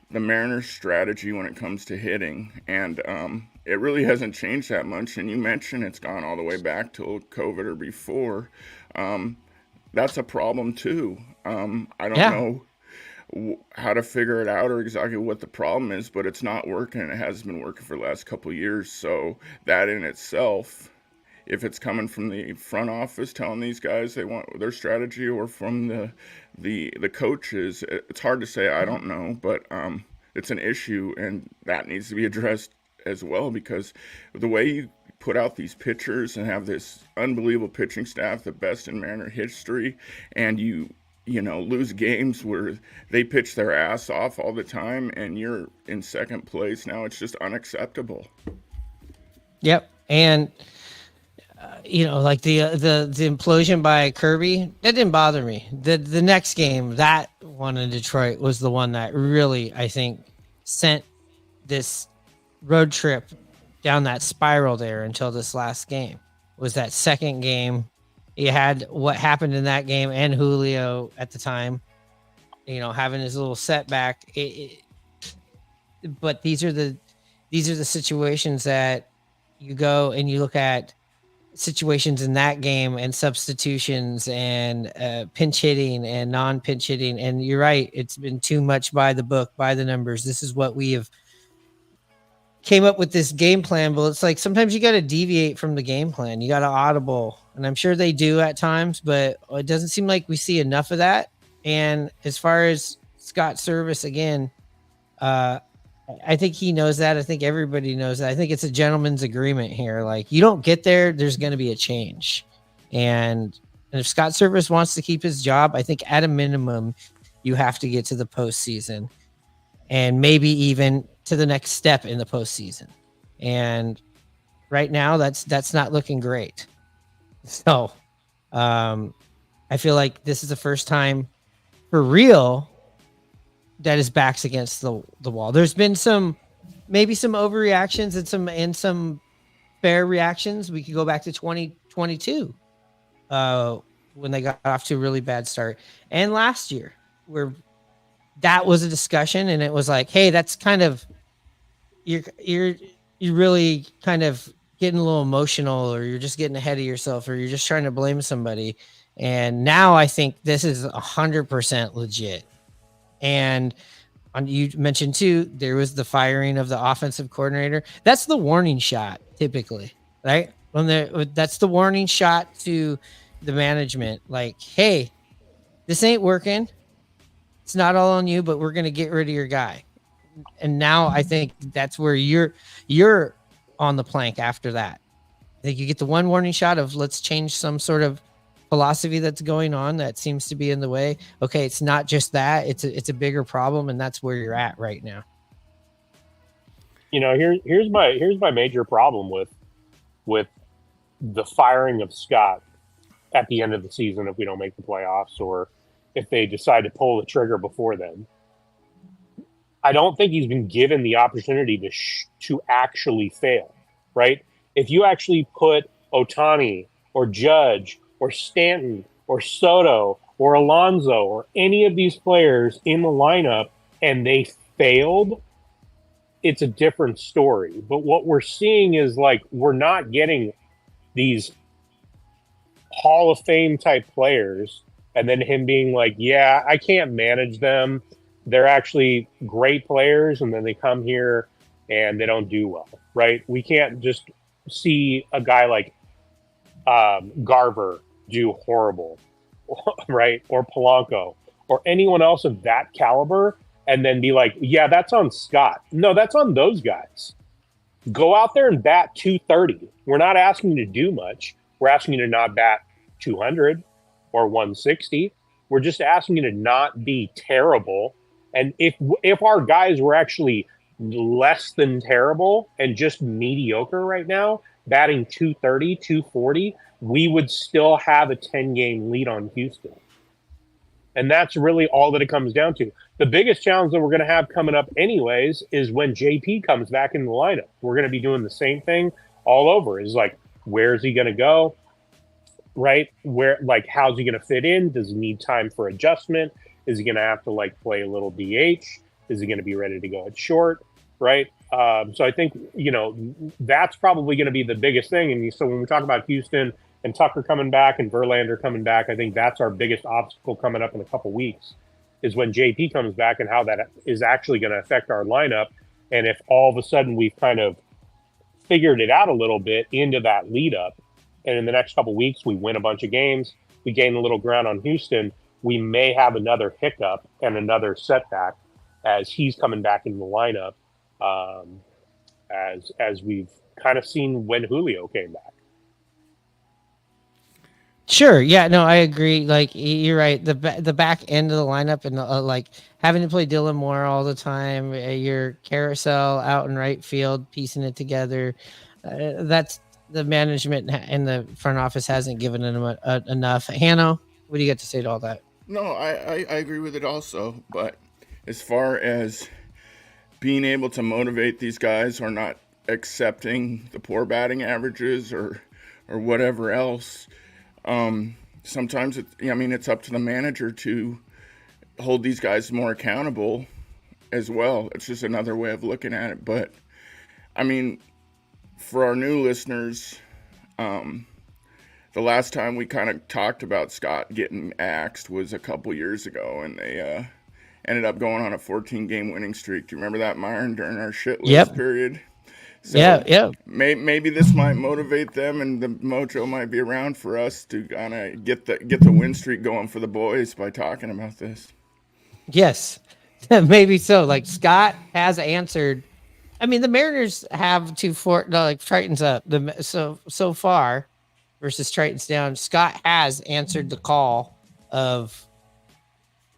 the Mariners' strategy when it comes to hitting, and it really hasn't changed that much. And you mentioned it's gone all the way back to COVID or before. That's a problem too. I don't know how to figure it out or exactly what the problem is, but it's not working. It hasn't been working for the last couple of years. So that in itself, if it's coming from the front office telling these guys they want their strategy, or from the coaches, it's hard to say. I don't know, but it's an issue, and that needs to be addressed as well, because the way you put out these pitchers and have this unbelievable pitching staff, the best in Mariner history, and you lose games where they pitch their ass off all the time and you're in second place. Now it's just unacceptable. Yep. And like the implosion by Kirby, that didn't bother me. The next game, that one in Detroit, was the one that really, I think, sent this road trip down that spiral there until this last game. Was that second game. You had what happened in that game, and Julio at the time, having his little setback. But these are the situations that you go and you look at situations in that game and substitutions and pinch hitting and non-pinch hitting. And you're right. It's been too much by the book, by the numbers. This is what we have came up with, this game plan. But it's like sometimes you got to deviate from the game plan. You got to audible. And I'm sure they do at times, but it doesn't seem like we see enough of that. And as far as Scott Service, again, I think he knows that. I think everybody knows that. I think it's a gentleman's agreement here. Like, you don't get there, there's going to be a change. And if Scott Service wants to keep his job, I think at a minimum, you have to get to the postseason and maybe even to the next step in the postseason. And right now, that's not looking great. So, I feel like this is the first time for real that his back's against the wall. There's been maybe some overreactions and some fair reactions. We could go back to 2022, when they got off to a really bad start, and last year, where that was a discussion, and it was like, hey, that's kind of you're really kind of getting a little emotional, or you're just getting ahead of yourself, or you're just trying to blame somebody. And now I think this is 100% legit. And you mentioned too, there was the firing of the offensive coordinator. That's the warning shot, typically, right? That's the warning shot to the management, like, hey, this ain't working. It's not all on you, but we're going to get rid of your guy. And now I think that's where you're on the plank after that. I think you get the one warning shot of, let's change some sort of philosophy that's going on that seems to be in the way. Okay, it's not just that, it's a bigger problem, and that's where you're at right now. Here's my major problem with the firing of Scott at the end of the season if we don't make the playoffs, or if they decide to pull the trigger before then. I don't think he's been given the opportunity to actually fail, right? If you actually put Ohtani or Judge or Stanton or Soto or Alonso or any of these players in the lineup and they failed, it's a different story. But what we're seeing is, like, we're not getting these Hall of Fame type players and then him being like, yeah, I can't manage them. They're actually great players, and then they come here and they don't do well, right? We can't just see a guy like Garver do horrible, right? Or Polanco or anyone else of that caliber, and then be like, yeah, that's on Scott. No, that's on those guys. Go out there and bat 230. We're not asking you to do much. We're asking you to not bat 200 or 160. We're just asking you to not be terrible. And if our guys were actually less than terrible and just mediocre right now, batting 230, 240, we would still have a 10-game lead on Houston. And that's really all that it comes down to. The biggest challenge that we're going to have coming up anyways is when JP comes back in the lineup. We're going to be doing the same thing all over. Is like, where's he going to go? Right? How's he going to fit in? Does he need time for adjustment? Is he going to have to play a little DH? Is he going to be ready to go at short? Right. So I think, that's probably going to be the biggest thing. And so when we talk about Houston and Tucker coming back and Verlander coming back, I think that's our biggest obstacle coming up in a couple weeks, is when JP comes back and how that is actually going to affect our lineup. And if all of a sudden we've kind of figured it out a little bit into that lead up, and in the next couple weeks we win a bunch of games, we gain a little ground on Houston, we may have another hiccup and another setback as he's coming back into the lineup, as we've kind of seen when Julio came back. Sure. Yeah. No, I agree. Like, you're right. The back end of the lineup, and having to play Dylan Moore all the time, your carousel out in right field, piecing it together. That's the management and the front office hasn't given them enough. Hanno, what do you got to say to all that? No, I agree with it also. But as far as being able to motivate these guys, or not accepting the poor batting averages or whatever else, sometimes it's up to the manager to hold these guys more accountable as well. It's just another way of looking at it. But I mean, for our new listeners, the last time we kind of talked about Scott getting axed was a couple years ago, and they ended up going on a 14-game winning streak. Do you remember that, Myron, during our shit list period? So yeah. Maybe this might motivate them, and the mojo might be around for us to kind of get the win streak going for the boys by talking about this. Yes, maybe so. Like, Scott has answered. I mean, the Mariners have Tritons up so far versus Tritons down. Scott has answered the call of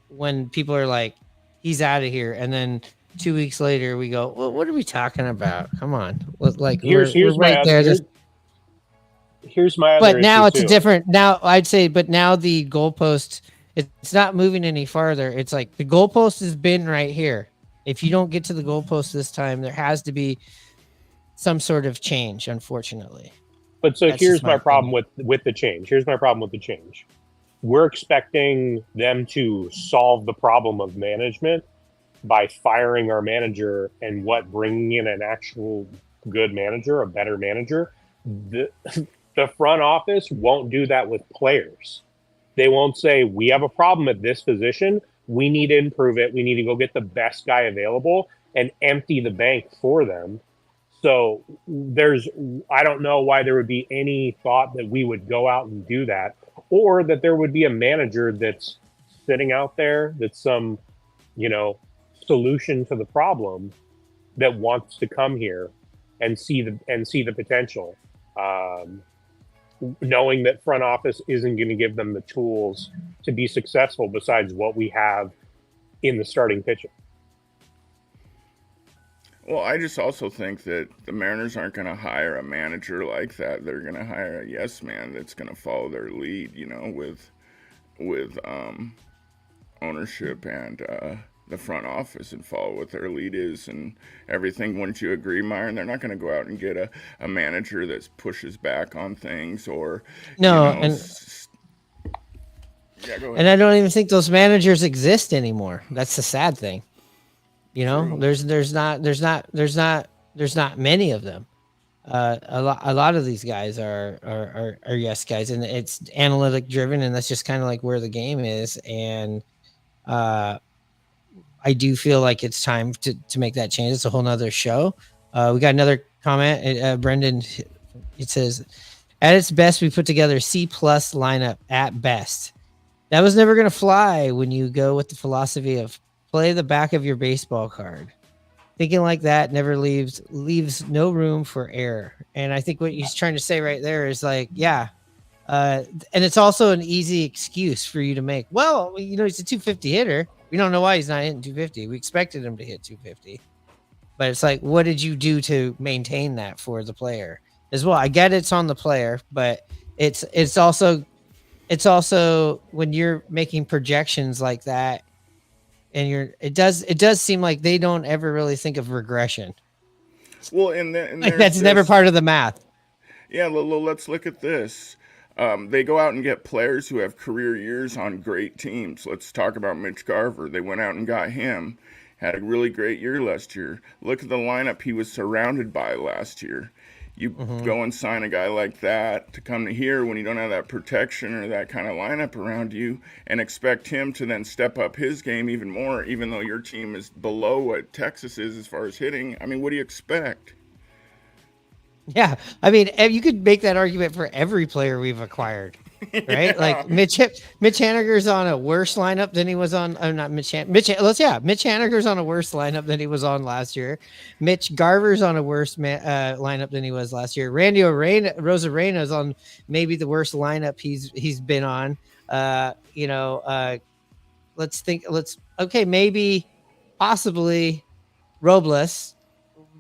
when people are like, he's out of here, and then 2 weeks later we go, well, what are we talking about? Come on. Like, here's we're right there. here's my But other now issue it's a too. different. Now I'd say, but now the goalpost, it's not moving any farther. It's like the goalpost has been right here. If you don't get to the goalpost this time, there has to be some sort of change. Unfortunately, But so that's just here's my my problem opinion. with the change. Here's my problem with the change. We're expecting them to solve the problem of management by firing our manager and bringing in an actual good manager, a better manager. The the front office won't do that with players. They won't say, we have a problem at this position. We need to improve it. We need to go get the best guy available and empty the bank for them. So I don't know why there would be any thought that we would go out and do that, or that there would be a manager that's sitting out there that's some, solution to the problem that wants to come here and see the potential. Knowing that front office isn't going to give them the tools to be successful besides what we have in the starting pitcher. Well, I just also think that the Mariners aren't going to hire a manager like that. They're going to hire a yes man that's going to follow their lead, with ownership and the front office, and follow what their lead is and everything. Wouldn't you agree, Myron? They're not going to go out and get a manager that pushes back on things or No, you know, and yeah, go ahead. and I don't even think those managers exist anymore. That's the sad thing. True. There's not many of them. A lot of these guys are yes guys, and it's analytic driven, and that's just kind of like where the game is. And I do feel like it's time to make that change. It's a whole nother show. We got another comment. Brendan, it says, at its best, we put together C+ lineup at best. That was never going to fly when you go with the philosophy of play the back of your baseball card. Thinking like that never leaves no room for error. And I think what he's trying to say right there is like, yeah. And it's also an easy excuse for you to make. Well, he's a 250 hitter. We don't know why he's not hitting 250. We expected him to hit 250. But it's like, what did you do to maintain that for the player as well? I get it's on the player, but it's also when you're making projections like that, and it does seem like they don't ever really think of regression. Well, and Like that's never part of the math. Yeah, let's look at this. They go out and get players who have career years on great teams. Let's talk about Mitch Garver. They went out and got him. Had a really great year last year. Look at the lineup he was surrounded by last year. You go and sign a guy like that to come to here when you don't have that protection or that kind of lineup around you, and expect him to then step up his game even more, even though your team is below what Texas is as far as hitting. I mean, what do you expect? Yeah, I mean, you could make that argument for every player we've acquired, right? Yeah. Like Mitch Haniger's on a worse lineup than he was on. Not Mitch Haniger's on a worse lineup than he was on last year. Mitch Garver's on a worse lineup than he was last year. Randy Rosarena's on maybe the worst lineup he's been on. Maybe possibly Robles.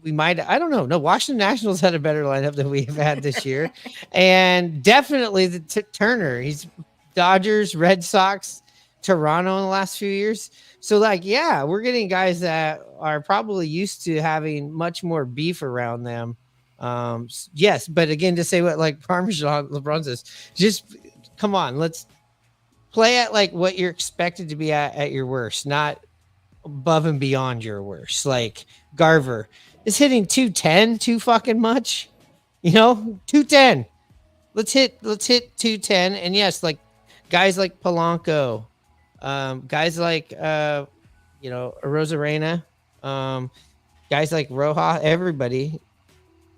We might, I don't know. No, Washington Nationals had a better lineup than we've had this year. And definitely the Turner. He's Dodgers, Red Sox, Toronto in the last few years. So, we're getting guys that are probably used to having much more beef around them. Yes, but again, to say what Parmesan LeBron says, just come on, let's play at what you're expected to be at your worst, not above and beyond your worst. Like Garver is hitting 210 too fucking much, 210. Let's hit 210. And yes, guys like Polanco, guys like Rosarena, guys like Roja, everybody,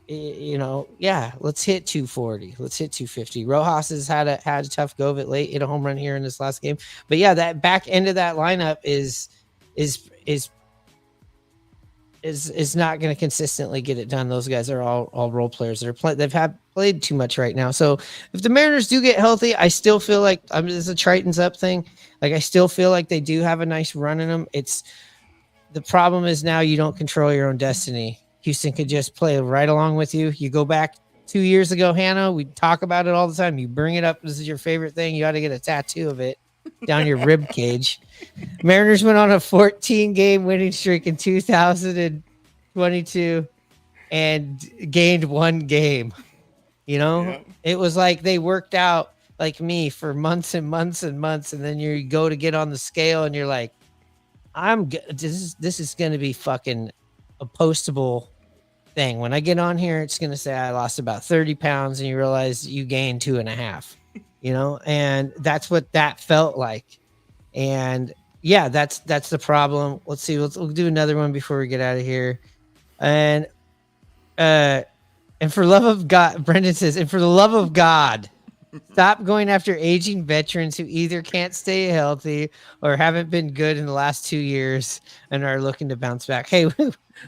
let's hit 240. Let's hit 250. Rojas has had a tough go of it late, hit a home run here in this last game. But yeah, that back end of that lineup is not going to consistently get it done. Those guys are all role players that are they've played too much right now. So if the Mariners do get healthy, I still feel like it's a Tridents up thing. I still feel like they do have a nice run in them. The problem is now you don't control your own destiny. Houston could just play right along with you. You go back 2 years ago, Hannah. We talk about it all the time. You bring it up. This is your favorite thing. You ought to get a tattoo of it down your rib cage. Mariners went on a 14-game winning streak in 2022 and gained 1 game. You know, Yeah. it was like they worked out like me for months and months and months, and then you go to get on the scale, and you're like, this is going to be fucking a postable thing. When I get on here, it's going to say I lost about 30 pounds, and you realize you gained 2.5. You know, and that's what that felt like. And yeah, that's the problem. Let's see. We'll do another one before we get out of here. And for love of God, Brendan says, and for the love of God, stop going after aging veterans who either can't stay healthy or haven't been good in the last 2 years and are looking to bounce back. Hey,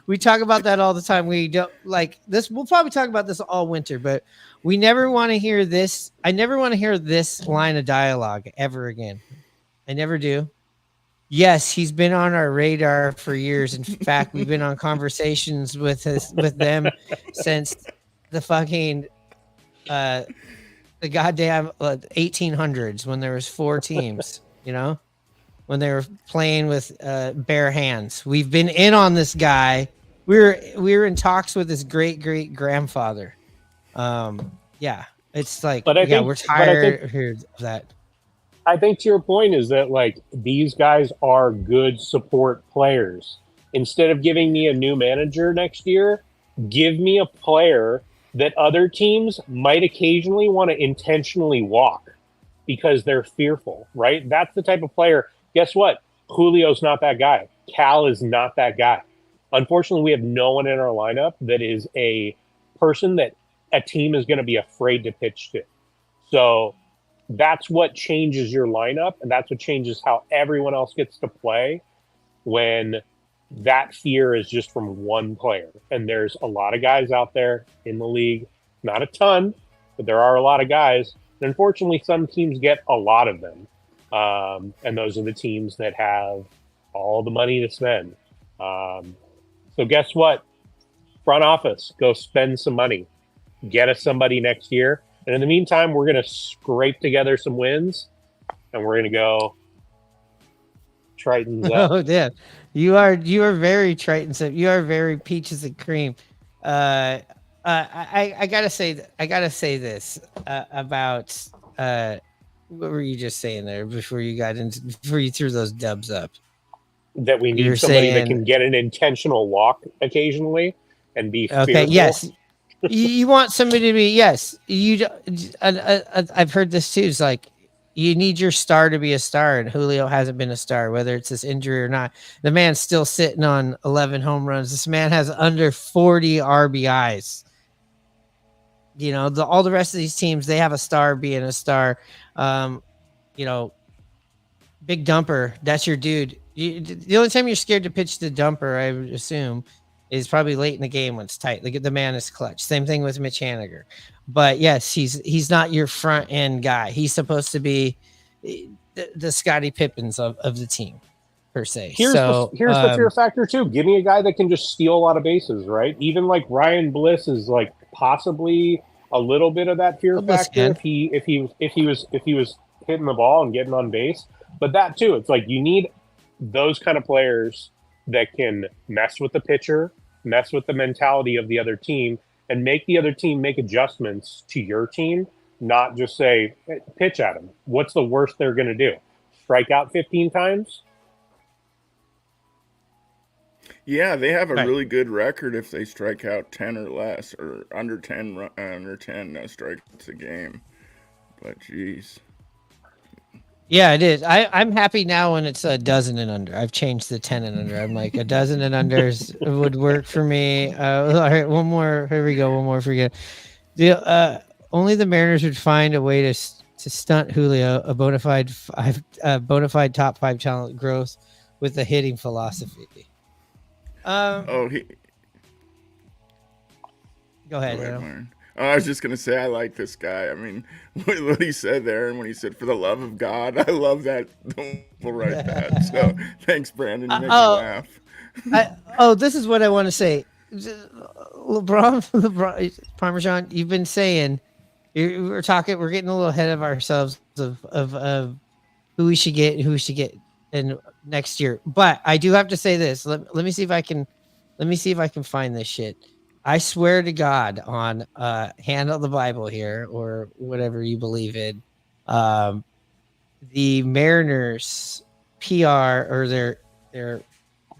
we talk about that all the time. We don't like this. We'll probably talk about this all winter, but we never want to hear this. I never want to hear this line of dialogue ever again. I never do. Yes, he's been on our radar for years. In fact, we've been on conversations with them since the fucking the goddamn 1800s when there was 4 teams, you know, when they were playing with bare hands. We've been in on this guy. We were in talks with his great grandfather. Yeah, it's like, But I think we're tired of that. I think to your point is that like these guys are good support players. Instead of giving me a new manager next year, give me a player that other teams might occasionally want to intentionally walk because they're fearful, right? That's the type of player. Guess what? Julio's not that guy. Cal is not that guy. Unfortunately, we have no one in our lineup that is a person that a team is going to be afraid to pitch to. So that's what changes your lineup, and that's what changes how everyone else gets to play when that fear is just from one player. And there's a lot of guys out there in the league, not a ton, but there are a lot of guys. And unfortunately, some teams get a lot of them. And those are the teams that have all the money to spend. So guess what? Front office, go spend some money. Get us somebody next year. And in the meantime, we're going to scrape together some wins, and we're going to go Tridents up. Oh, yeah. You are very Tritons. You are very peaches and cream. I gotta say this about what were you just saying there before you threw those dubs up? That we need somebody that can get an intentional walk occasionally and be okay. fearful. Yes. You want somebody to be, yes, I've heard this too. It's like, you need your star to be a star, and Julio hasn't been a star, whether it's this injury or not. The man's still sitting on 11 home runs. This man has under 40 RBIs. You know, all the rest of these teams, they have a star being a star. You know, Big Dumper, that's your dude. The only time you're scared to pitch the Dumper, I would assume, is probably late in the game when it's tight. Like, the man is clutch. Same thing with Mitch Haniger. But yes, he's not your front end guy. He's supposed to be the Scottie Pippins of the team, per se. Here's the fear factor too. Give me a guy that can just steal a lot of bases, right? Even like Ryan Bliss is like possibly a little bit of that fear factor if he was hitting the ball and getting on base. But that too, it's like you need those kind of players that can mess with the pitcher, mess with the mentality of the other team, and make the other team make adjustments to your team, not just say, hey, pitch at them. What's the worst they're going to do? Strike out 15 times? Yeah, they have a really good record if they strike out 10 or less, or under 10 strikes a game. But geez. Yeah, it is. I'm happy now when it's a dozen and under. I've changed the 10 and under. I'm like, a dozen and unders would work for me. All right, one more. Here we go. One more. Forget. Only the Mariners would find a way to stunt Julio, a bona fide top 5 talent growth with a hitting philosophy. Go ahead. Martin. I was just going to say, I like this guy. I mean, what he said there, and when he said, for the love of God, I love that. We'll write that. So thanks, Brandon. You make me laugh. This is what I want to say. LeBron, Parmesan, you've been saying we're talking. We're getting a little ahead of ourselves of who we should get, in next year. But I do have to say this. Let me see if I can. Let me see if I can find this shit. I swear to God on hand of the Bible here, or whatever you believe in. The Mariners PR or their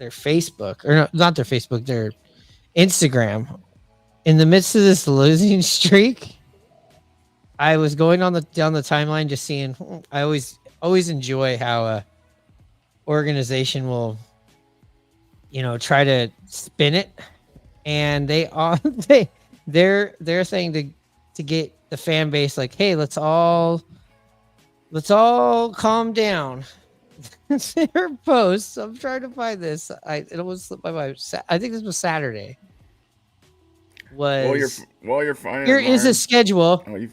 Facebook, or no, not their Facebook, their Instagram. In the midst of this losing streak, I was going down the timeline, just seeing. I always enjoy how a organization will, try to spin it, and they all their thing to get the fan base like, hey, let's all calm down. Their posts. I'm trying to find this. It almost slipped my mind. I think this was Saturday. While you're finding here is a schedule. Did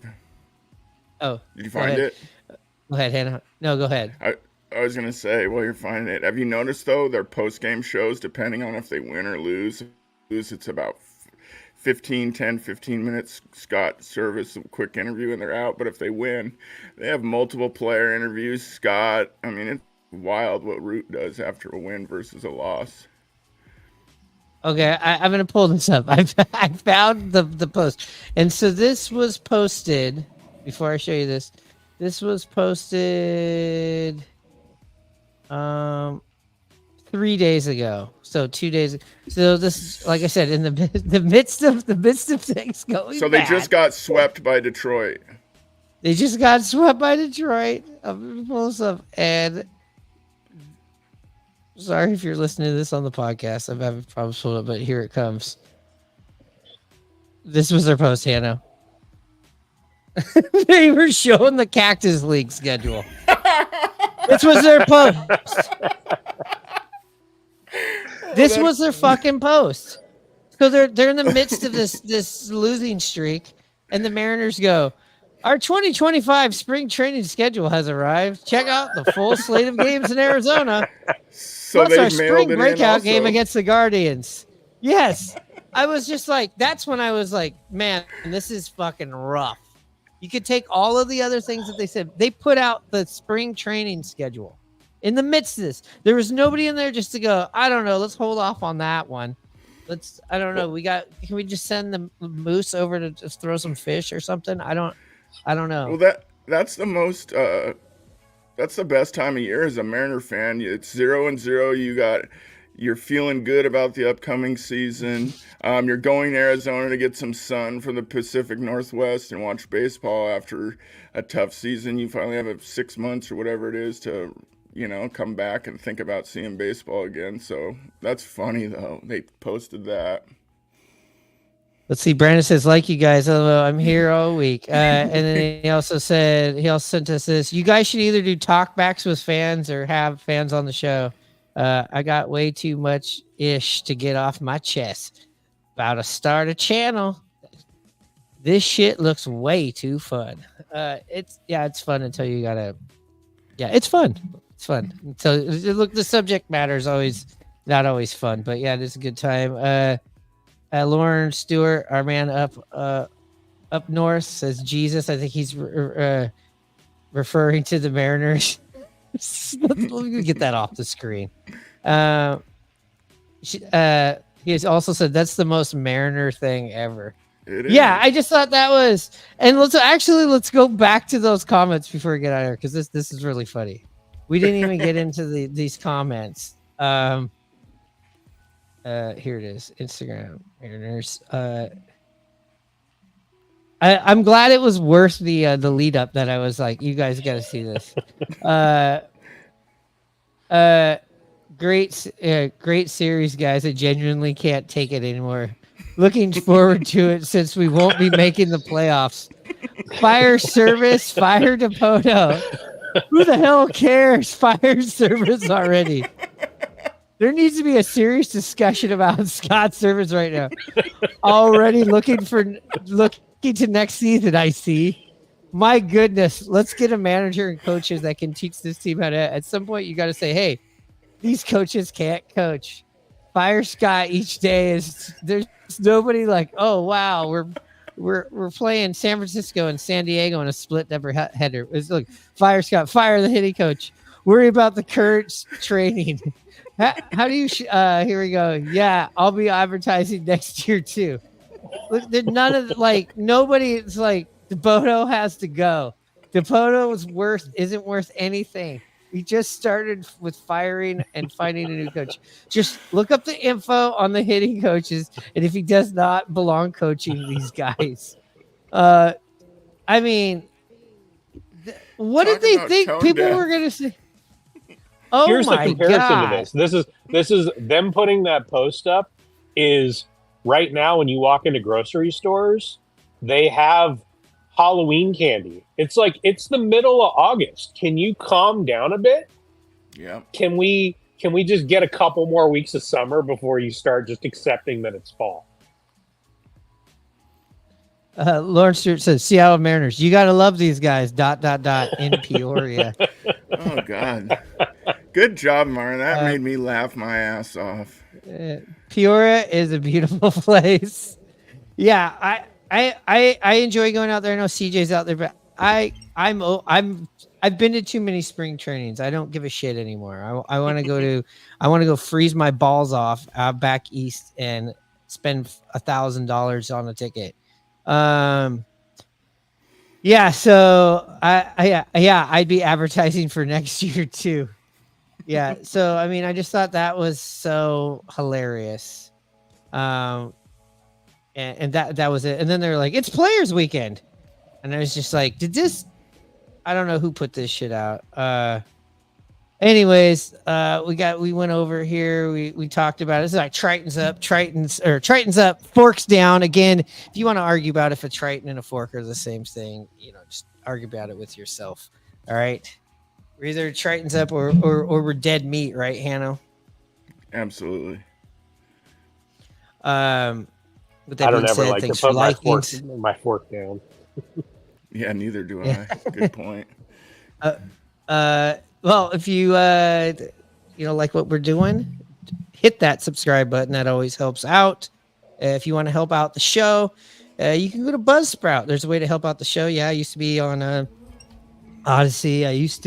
you find it? Go ahead, Hannah. No, go ahead. I was gonna say, while you're finding it, have you noticed though their post game shows, depending on if they win or lose, it's about 15 minutes. Scott Service, a quick interview, and they're out. But if they win, they have multiple player interviews. Scott, I mean, it's wild what Root does after a win versus a loss. Okay, I'm gonna pull this up. I found the post, and so this was posted. Before I show you this, this was posted 3 days ago. So 2 days. So this, like I said, in the midst of things going. So they just got swept by Detroit. They just got swept by Detroit. I'm gonna pull this up, and sorry if you're listening to this on the podcast. I'm having problems pulling it, but here it comes. This was their post, Hannah. They were showing the Cactus League schedule. This was their post. This was their fucking post. So they're in the midst of this losing streak, and the Mariners go, our 2025 spring training schedule has arrived. Check out the full slate of games in Arizona. So plus our they spring mailed breakout it game against the Guardians. Yes. I was just like, that's when I was like, man, this is fucking rough. You could take all of the other things that they said. They put out the spring training schedule in the midst of this. There was nobody in there just to go, I don't know, let's hold off on that one. I don't know. Can we just send the moose over to just throw some fish or something? I don't know. Well, that's the most that's the best time of year as a Mariner fan. It's 0-0. You're feeling good about the upcoming season. You're going to Arizona to get some sun from the Pacific Northwest and watch baseball after a tough season. You finally have 6 months or whatever it is to, come back and think about seeing baseball again. So that's funny, though. They posted that. Let's see. Brandon says, like you guys, although I'm here all week. And then he also sent us this. You guys should either do talkbacks with fans or have fans on the show. I got way too much ish to get off my chest. About to start a channel. This shit looks way too fun. It's fun until you gotta. Yeah, it's fun. It's fun. So look, the subject matter is always not always fun, but yeah, it is a good time. Lauren Stewart, our man up north, says Jesus. I think he's referring to the Mariners. Let me get that off the screen. He has also said that's the most Mariner thing ever. Yeah, I just thought that was. And let's go back to those comments before we get out of here, because this is really funny. We didn't even get into these comments. Here it is. Instagram Mariners. I'm glad it was worth the lead up that I was like, you guys got to see this. Great series, guys. I genuinely can't take it anymore. Looking forward to it since we won't be making the playoffs. Fire Service, fire Dipoto. Who the hell cares? Fire Service already. There needs to be a serious discussion about Scott Service right now. Already looking to next season, I see. My goodness, let's get a manager and coaches that can teach this team how to. At some point, you got to say, "Hey, these coaches can't coach." Fire Scott each day is there's nobody like, oh wow, we're playing San Francisco and San Diego in a split double header. It's like Fire Scott, fire the hitting coach. Worry about the current training. How do you? Here we go. Yeah, I'll be advertising next year too. Look, there's none of nobody. It's like DeBoto has to go. DeBoto isn't worth anything. We just started with firing and finding a new coach. Just look up the info on the hitting coaches, and if he does not belong coaching these guys, I mean, what Talk did they about think tone people deaf. were going to say? Oh Here's the my comparison god! to this. This is them putting that post up. Is right now when you walk into grocery stores, they have Halloween candy. It's like it's the middle of August. Can you calm down a bit? Yeah. Can we just get a couple more weeks of summer before you start just accepting that it's fall? Lawrence Stewart says, Seattle Mariners, you got to love these guys, ... in Peoria. Oh God. Good job, Mar. That made me laugh my ass off. Peoria is a beautiful place. Yeah, I enjoy going out there. I know CJ's out there, but I've been to too many spring trainings. I don't give a shit anymore. I want to go freeze my balls off back east and spend $1,000 on a ticket. Yeah, so I'd be advertising for next year too. Yeah, so I mean, I just thought that was so hilarious. And that was it. And then they're like, it's Players Weekend, and I was just like, I don't know who put this shit out. Anyways, we went over here. We talked about it. This is like Tritons up, forks down. Again, if you want to argue about if a Triton and a fork are the same thing, just argue about it with yourself. All right. We're either Tritons up or we're dead meat, right, Hanno? Absolutely. With that I don't being ever said, like to thanks put for my fork down. Yeah, neither do I. Good point. Well, if you like what we're doing, hit that subscribe button. That always helps out. If you want to help out the show, you can go to Buzzsprout. There's a way to help out the show. Yeah, I used to be on Odyssey. I used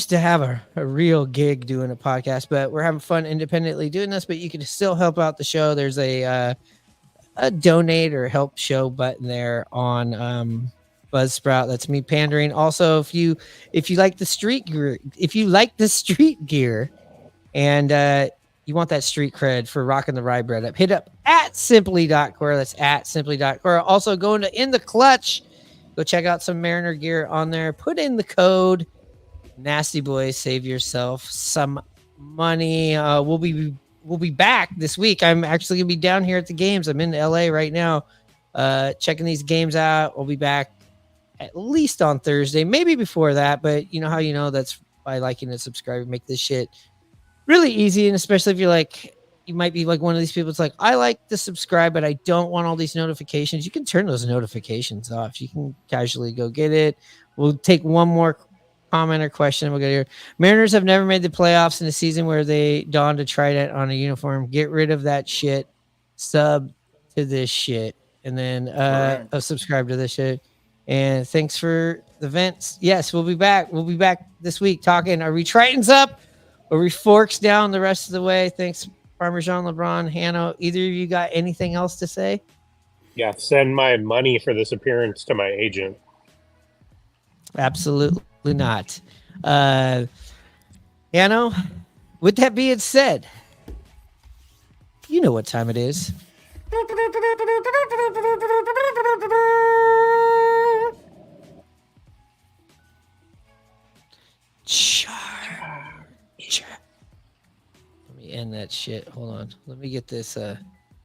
to have a real gig doing a podcast, but we're having fun independently doing this. But you can still help out the show. There's a donate or help show button there on Buzzsprout. That's me pandering. Also, if you like the street gear, and you want that street cred for rocking the rye bread up, hit up at simply.core. That's at simply.core. Also, go in the clutch. Go check out some Mariner gear on there. Put in the code Nasty Boys. Save yourself some money. We'll be back this week. I'm actually gonna be down here at the games. I'm in LA right now, checking these games out. We'll be back at least on Thursday, maybe before that. But you know how that's by liking and subscribing. Make this shit really easy, and especially if you might be like one of these people. It's like, I like to subscribe, but I don't want all these notifications. You can turn those notifications off. You can casually go get it. We'll take one more comment or question. We'll go here. Mariners have never made the playoffs in a season where they donned a Trident on a uniform. Get rid of that shit. Sub to this shit. And then subscribe to this shit. And thanks for the vents. Yes, we'll be back. We'll be back this week talking. Are we Tritons up? Or we forks down the rest of the way? Thanks, Farmer Jean LeBron, Hanno. Either of you got anything else to say? Yeah, send my money for this appearance to my agent. Absolutely not. Hanno, with that being said, you know what time it is. Charge. Let me end that shit. Hold on. Let me get this